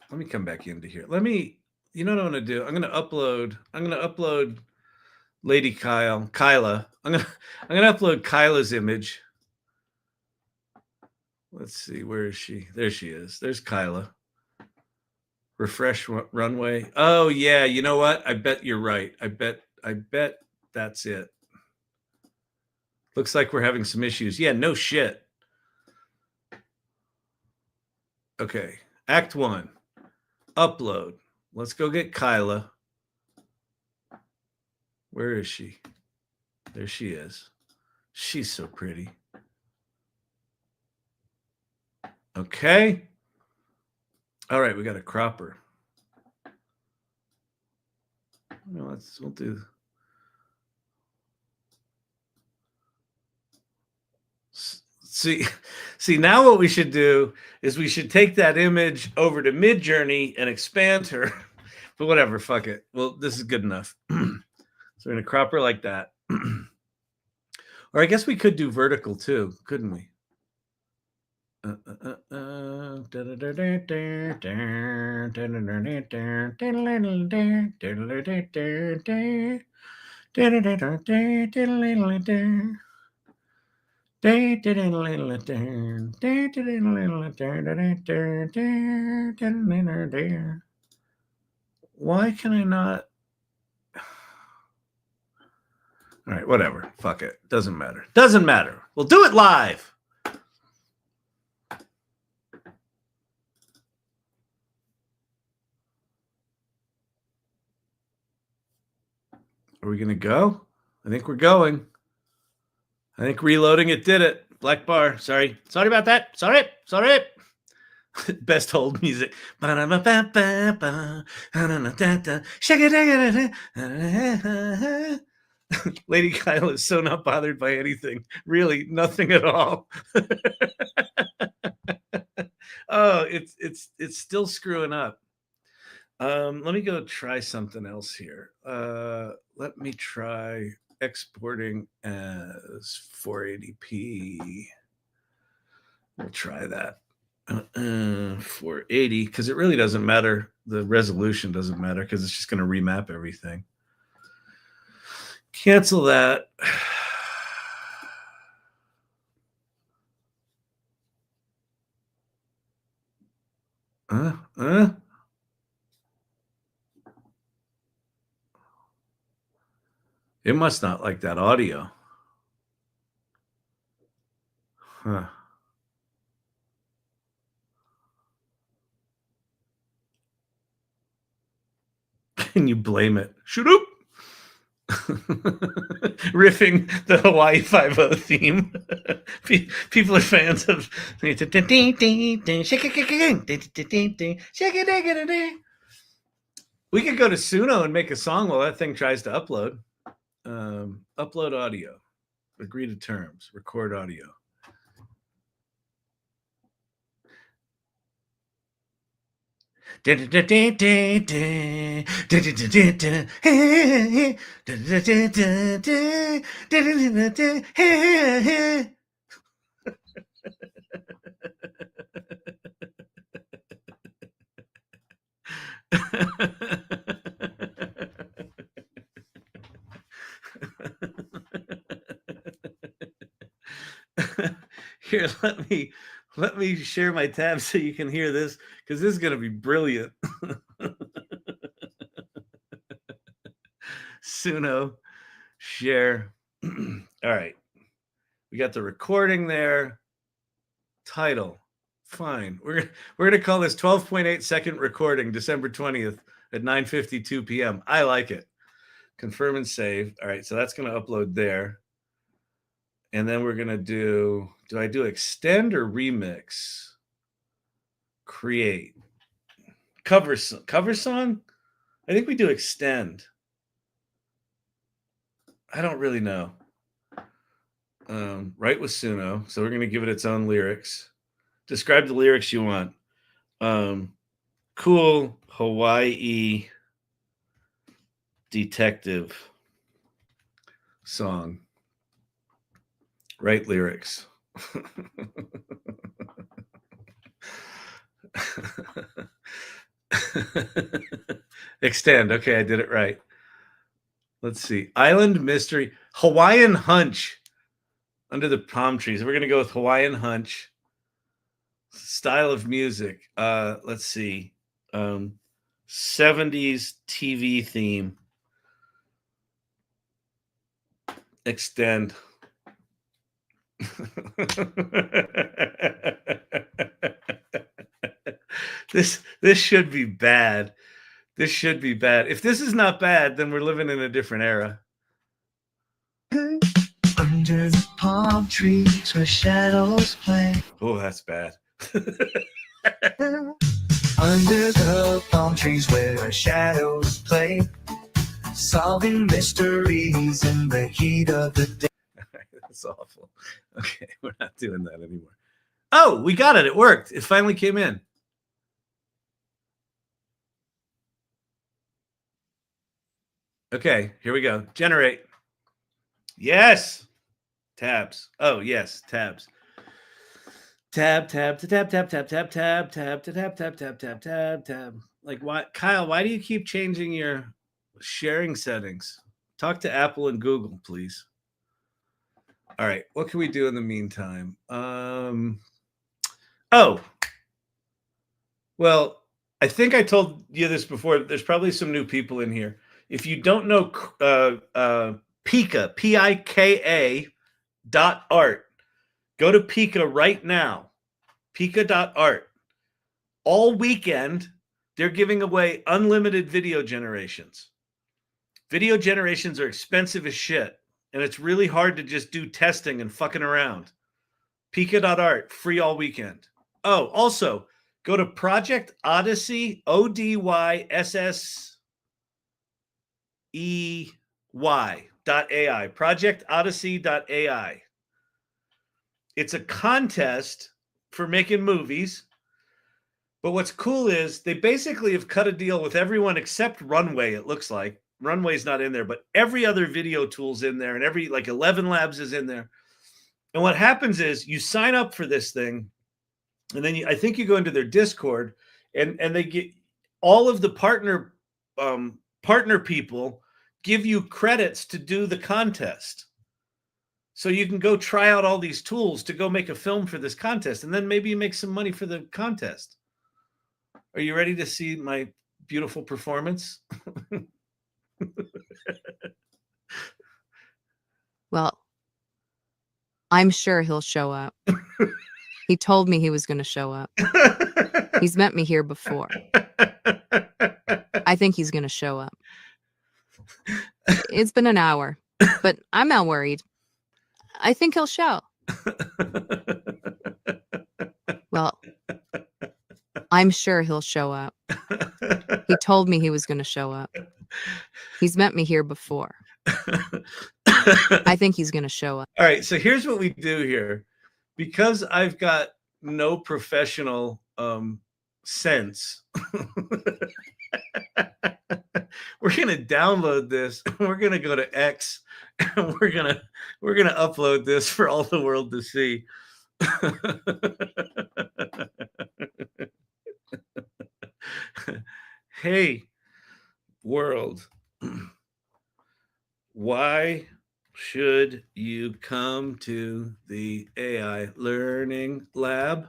Let me come back into here. You know what I'm going to do? I'm going to upload Lady Kyla. I'm going to upload Kyla's image. Let's see, where is she? There she is. There's Kyla. Refresh Runway. Oh yeah, you know what? I bet you're right. I bet that's it. Looks like we're having some issues. Yeah, no shit. Okay, Act 1. Upload. Let's go get Kyla. Where is she? There she is. She's so pretty. Okay. All right, we got to crop her. We'll do. See, now what we should do is we should take that image over to Midjourney and expand her. But whatever, fuck it. Well, this is good enough. So we're going to crop her like that. Or I guess we could do vertical too, couldn't we? Why can I not? All right, whatever. Fuck it. Doesn't matter. Doesn't matter. We'll do it live. Are we going to go? I think we're going. I think reloading it did it. Black bar. Sorry. Sorry about that. Sorry. Best hold music. Lady Kyla is so not bothered by anything. Really, nothing at all. Oh, it's still screwing up. Let me go try something else here. Let me try exporting as 480p. We'll try that. 480, because it really doesn't matter. The resolution doesn't matter because it's just going to remap everything. Cancel that. It must not like that audio. Huh. Can you blame it? Shoot up. Riffing the Hawaii 5-0 theme. People are fans of. We could go to Suno and make a song while that thing tries to upload. Upload audio. Agree to terms. Record audio. Here, let me share my tab so you can hear this, because this is going to be brilliant. Suno, share. All right. We got the recording there. Title. Fine. We're going to call this 12.8 second recording, December 20th at 9:52 p.m. I like it. Confirm and save. All right. So that's going to upload there. And then we're going to do I do extend or remix? Create. Cover song? I think we do extend. I don't really know. Write with Suno. So we're going to give it its own lyrics. Describe the lyrics you want. Cool Hawaii detective song. Write lyrics. Extend. Okay, I did it right. Let's see. Island mystery. Hawaiian hunch. Under the palm trees. We're going to go with Hawaiian hunch. Style of music. Let's see. 70s TV theme. Extend. This should be bad. This should be bad. If this is not bad, then we're living in a different era. Under the palm trees where shadows play. Oh, that's bad. Under the palm trees where shadows play, solving mysteries in the heat of the day. That's awful. Okay, we're not doing that anymore. Oh, we got it. It worked. It finally came in. Okay, here we go. Generate. Yes. Tabs. Oh, yes, tabs. Tab. Like, why, Kyle, why do you keep changing your sharing settings? Talk to Apple and Google, please. All right, what can we do in the meantime? Oh, well, I think I told you this before. There's probably some new people in here. If you don't know Pika, Pika .art, go to Pika right now. Pika.art. All weekend, they're giving away unlimited video generations. Video generations are expensive as shit, and it's really hard to just do testing and fucking around. Pika.art, free all weekend. Oh, also, Go to Project Odyssey, ODYSSEY.ai, projectodyssey.ai. It's a contest for making movies. But what's cool is they basically have cut a deal with everyone except Runway, it looks like. Runway's not in there, but every other video tool's in there, and every like 11 Labs is in there. And what happens is you sign up for this thing, and then I think you go into their Discord, and they get all of the partner people give you credits to do the contest. So you can go try out all these tools to go make a film for this contest, and then maybe you make some money for the contest. Are you ready to see my beautiful performance? Well, I'm sure he'll show up. He told me he was going to show up. He's met me here before. I think he's going to show up. It's been an hour, but I'm not worried. I think he'll show. Well, I'm sure he'll show up. He told me he was going to show up. He's met me here before. I think he's going to show up. All right, so here's what we do here. Because I've got no professional sense, we're going to download this. We're going to go to X, and we're going to upload this for all the world to see. Hey, world, why should you come to the AI Learning Lab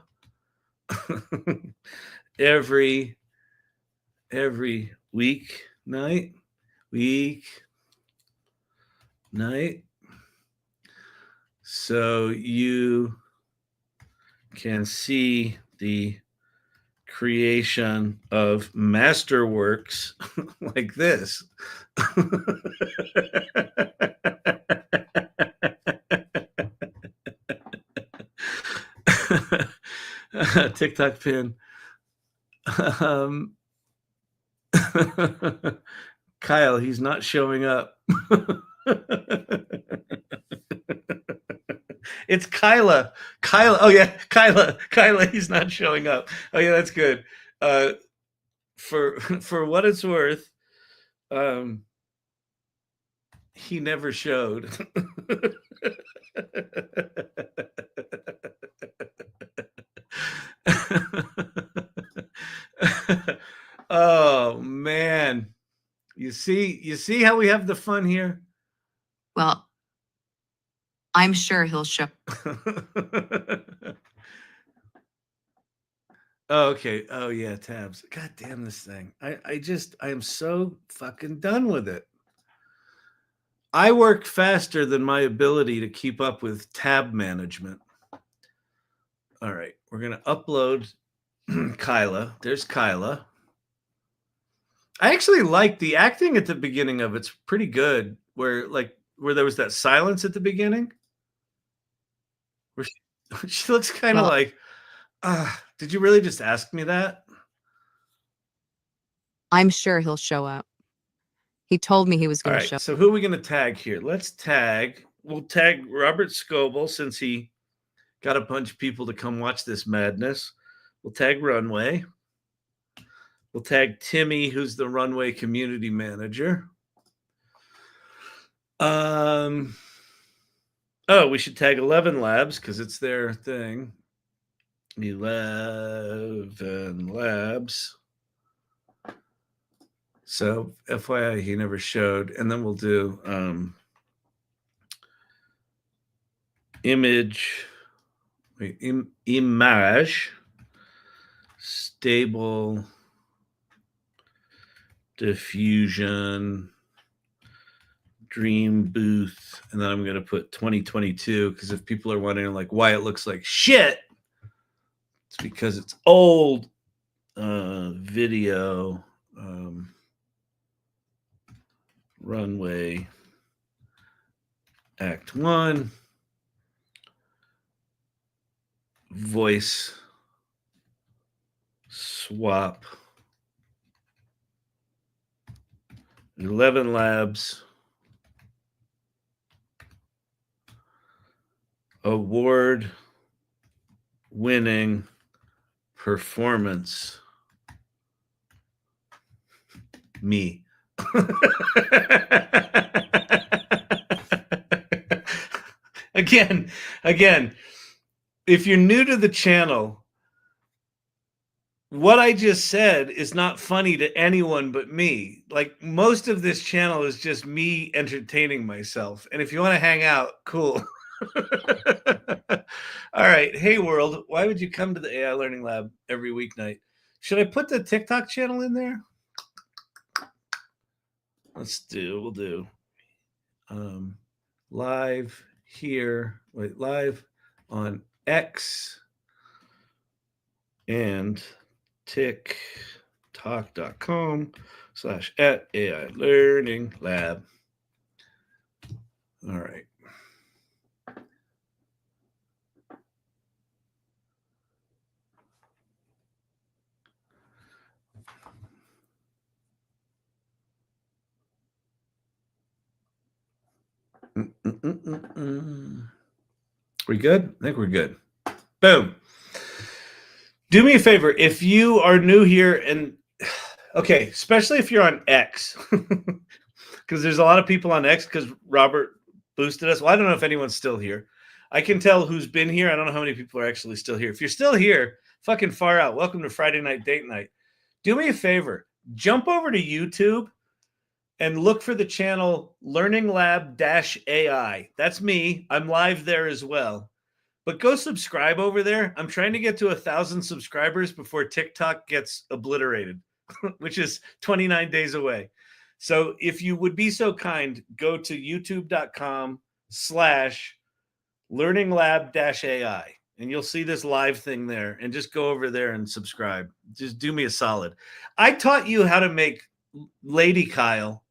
every week night, so you can see the creation of masterworks like this. TikTok pin. Kyle, he's not showing up. It's Kyla. Oh yeah, Kyla, he's not showing up. Oh yeah, that's good. For what it's worth, he never showed. Oh man. You see how we have the fun here? Well, I'm sure he'll show. Oh, okay. Oh yeah, tabs. God damn this thing. I am so fucking done with it. I work faster than my ability to keep up with tab management. All right, we're gonna upload Kyla. There's Kyla. I actually like the acting at the beginning of it's pretty good. Where there was that silence at the beginning, where she looks kind of like, did you really just ask me that? I'm sure he'll show up. He told me he was going to show. So who are we going to tag here? Let's tag. We'll tag Robert Scoble since he got a bunch of people to come watch this madness. We'll tag Runway. We'll tag Timmy, who's the Runway community manager. Oh, we should tag 11 Labs because it's their thing. 11 Labs. So FYI, he never showed. And then we'll do image, stable diffusion, dream booth, and then I'm going to put 2022 because if people are wondering like why it looks like shit, it's because it's old video. Runway Act 1 voice swap 11 Labs award winning performance me. Again, if you're new to the channel, what I just said is not funny to anyone but me. Like, most of this channel is just me entertaining myself. And if you want to hang out, cool. All right. Hey, world. Why would you come to the AI Learning Lab every weeknight? Should I put the TikTok channel in there? We'll do live here, live on X and tiktok.com/@AI Learning Lab. All right. We good? I think we're good. Boom. Do me a favor. If you are new here and okay, especially if you're on X, because there's a lot of people on X because Robert boosted us. Well, I don't know if anyone's still here. I can tell who's been here. I don't know how many people are actually still here. If you're still here, fucking far out. Welcome to Friday Night Date Night. Do me a favor. Jump over to YouTube and look for the channel Learning Lab-AI. That's me. I'm live there as well. But go subscribe over there. I'm trying to get to 1,000 subscribers before TikTok gets obliterated, which is 29 days away. So if you would be so kind, go to youtube.com/learninglab-AI, and you'll see this live thing there. And just go over there and subscribe. Just do me a solid. I taught you how to make Lady Kyle.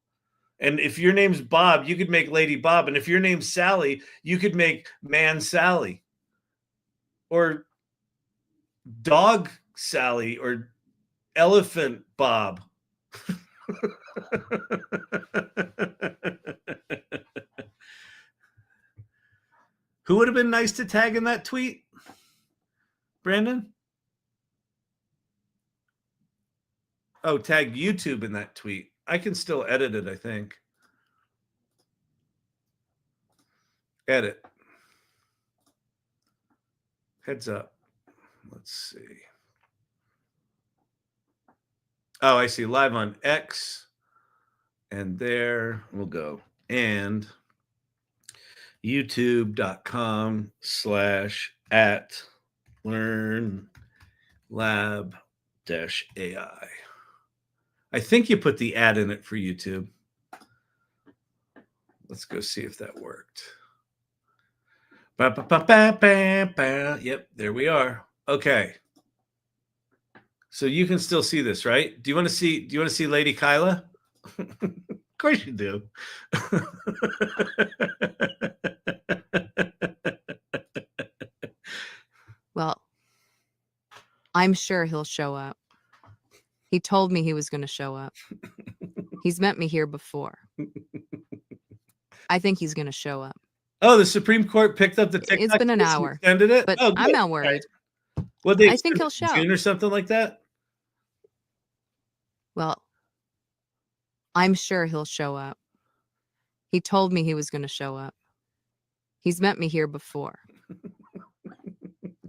And if your name's Bob, you could make Lady Bob. And if your name's Sally, you could make Man Sally. Or Dog Sally. Or Elephant Bob. Who would have been nice to tag in that tweet? Brandon? Oh, tag YouTube in that tweet. I can still edit it, I think. Edit. Heads up. Let's see. Oh, I see. Live on X. And there we'll go. And youtube.com/@learnlab-AI. I think you put the ad in it for YouTube. Let's go see if that worked. Yep, there we are. Okay. So you can still see this, right? Do you want to see Lady Kyla? Of course you do. Well, I'm sure he'll show up. He told me he was going to show up. He's met me here before. I think he's going to show up. Oh, the Supreme Court picked up the TikTok. It's been an case and hour, extended it. but Oh, I'm good. not worried. Right. What they I think he'll extend it show. to June or something like that. Well, I'm sure he'll show up. He told me he was going to show up. He's met me here before.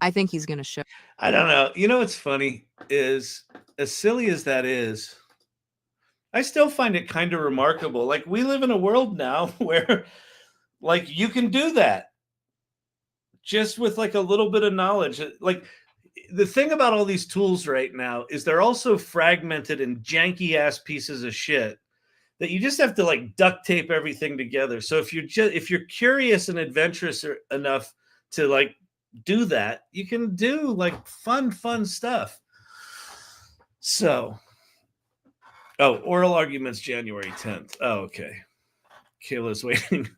I think he's going to show. I don't know. You know what's funny is, as silly as that is, I still find it kind of remarkable. Like, we live in a world now where, like, you can do that just with like a little bit of knowledge. Like, the thing about all these tools right now is they're also fragmented and janky ass pieces of shit that you just have to like duct tape everything together. So if you're curious and adventurous enough to like do that, you can do like fun stuff. So, oral arguments January 10th. Oh, okay. Kyla's waiting.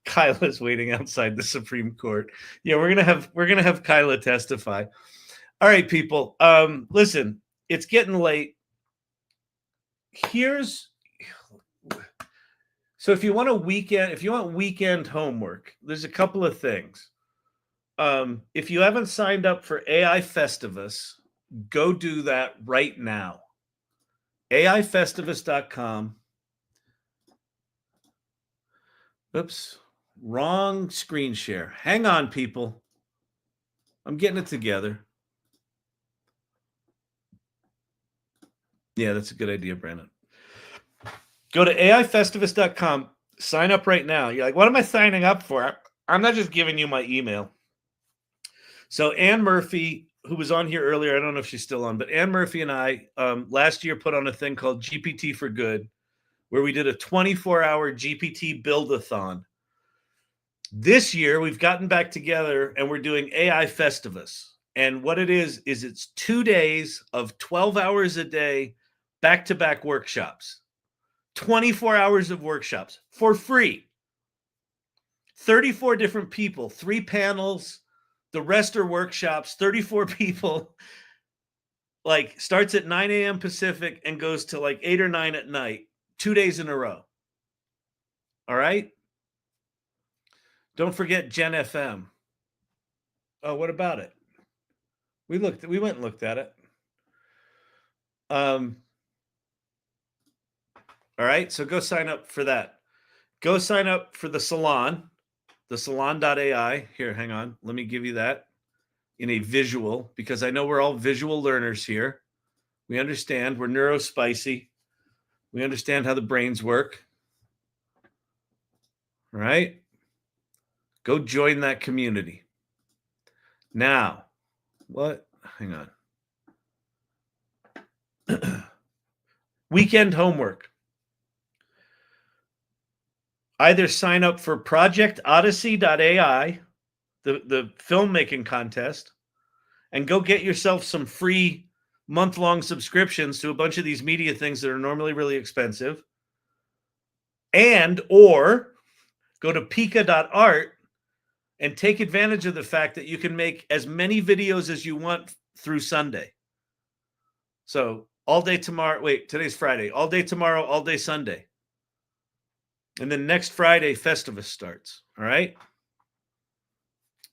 Kyla's waiting outside the Supreme Court. Yeah, we're gonna have Kyla testify. All right, people. Listen, it's getting late. So if you want weekend homework, there's a couple of things. If you haven't signed up for AI Festivus, go do that right now. AIFestivus.com. Oops, wrong screen share. Hang on, people. I'm getting it together. Yeah, that's a good idea, Brandon. Go to AIFestivus.com. Sign up right now. You're like, what am I signing up for? I'm not just giving you my email. So Ann Murphy, who was on here earlier, I don't know if she's still on, but Ann Murphy and I last year put on a thing called GPT for Good, where we did a 24-hour GPT build-a-thon. This year, we've gotten back together and we're doing AI Festivus. And what it is it's 2 days of 12 hours a day, back-to-back workshops. 24 hours of workshops for free. 34 different people, 3 panels. The rest are workshops, 34 people. Like, starts at 9 a.m. Pacific and goes to like 8 or 9 at night, 2 days in a row. All right? Don't forget Gen FM. Oh, what about it? We went and looked at it. All right, so go sign up for that. Go sign up for the Salon, the salon.ai. Here, hang on. Let me give you that in a visual, because I know we're all visual learners here. We understand. We're neurospicy. We understand how the brains work. All right? Go join that community. Now, what? Hang on. Weekend homework. Either sign up for Project Odyssey.ai, the filmmaking contest, and go get yourself some free month-long subscriptions to a bunch of these media things that are normally really expensive. Or go to Pika.art and take advantage of the fact that you can make as many videos as you want through Sunday. So all day tomorrow, today's Friday, all day tomorrow, all day Sunday. And then next Friday, Festivus starts. All right.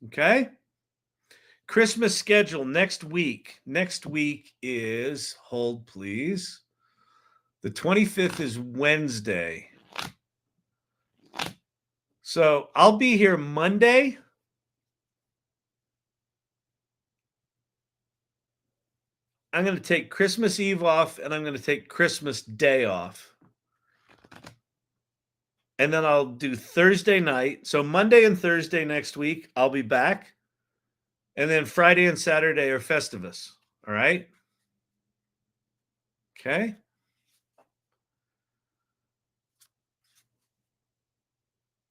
Okay. Christmas schedule next week. Next week is, hold please. The 25th is Wednesday. So I'll be here Monday. I'm going to take Christmas Eve off and I'm going to take Christmas Day off. And then I'll do Thursday night. So Monday and Thursday next week, I'll be back. And then Friday and Saturday are Festivus. All right? Okay.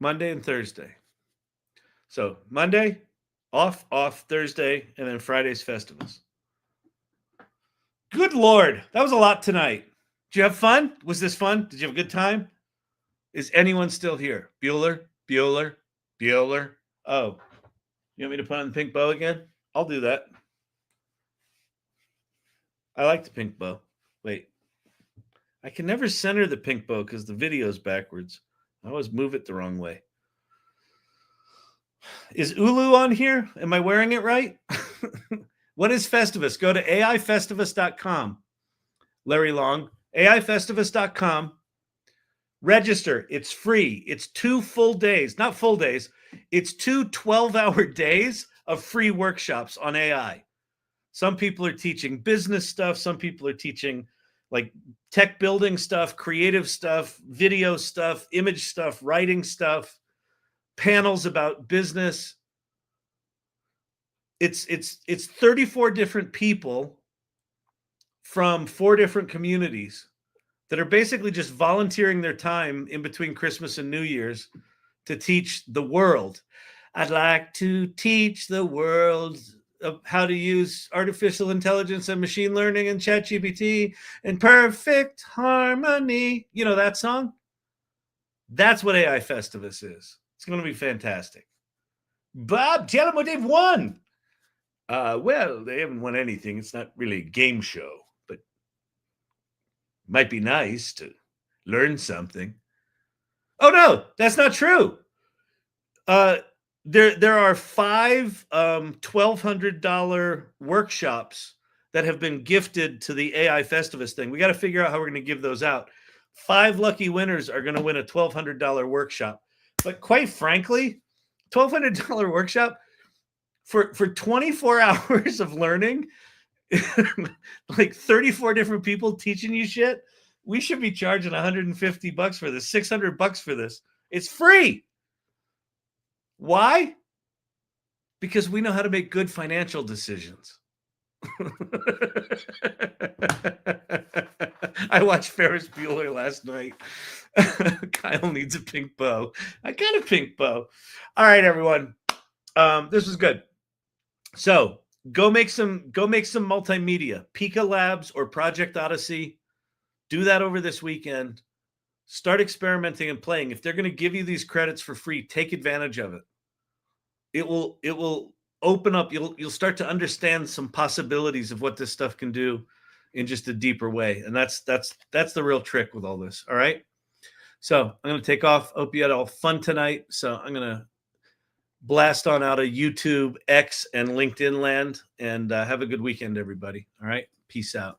Monday and Thursday. So Monday, off, Thursday, and then Friday's Festivus. Good Lord. That was a lot tonight. Did you have fun? Was this fun? Did you have a good time? Is anyone still here? Bueller? Oh, you want me to put on the pink bow again? I'll do that. I like the pink bow. Wait. I can never center the pink bow because the video's backwards. I always move it the wrong way. Is Ulu on here? Am I wearing it right? What is Festivus? Go to AIFestivus.com. Larry Long. AIFestivus.com. Register. It's free. It's 2 full days. Not full days. It's 2 12-hour days of free workshops on AI. Some people are teaching business stuff. Some people are teaching like tech building stuff, creative stuff, video stuff, image stuff, writing stuff, panels about business. It's 34 different people from 4 different communities that are basically just volunteering their time in between Christmas and New Year's to teach the world. I'd like to teach the world of how to use artificial intelligence and machine learning and ChatGPT in perfect harmony. You know that song? That's what AI Festivus is. It's going to be fantastic. Bob, tell them what they've won. Well, they haven't won anything. It's not really a game show, but Might be nice to learn something. Oh no, that's not true. There are 5 $1,200 workshops that have been gifted to the AI Festivus thing. We got to figure out how we're going to give those out. 5 lucky winners are going to win a $1,200 workshop. But quite frankly, $1,200 workshop for 24 hours of learning, like 34 different people teaching you shit. We should be charging $150 for this, $600 for this. It's free. Why? Because we know how to make good financial decisions. I watched Ferris Bueller last night. Kyle needs a pink bow. I got a pink bow. All right, everyone. This was good. So go make some multimedia. Pika Labs or Project Odyssey. Do that over this weekend. Start experimenting and playing. If they're going to give you these credits for free, take advantage of it. It will open up. You'll start to understand some possibilities of what this stuff can do in just a deeper way. And that's the real trick with all this. All right. So I'm going to take off. Hope you had all fun tonight. So I'm going to blast on out of YouTube, X, and LinkedIn land, and have a good weekend, everybody. All right. Peace out.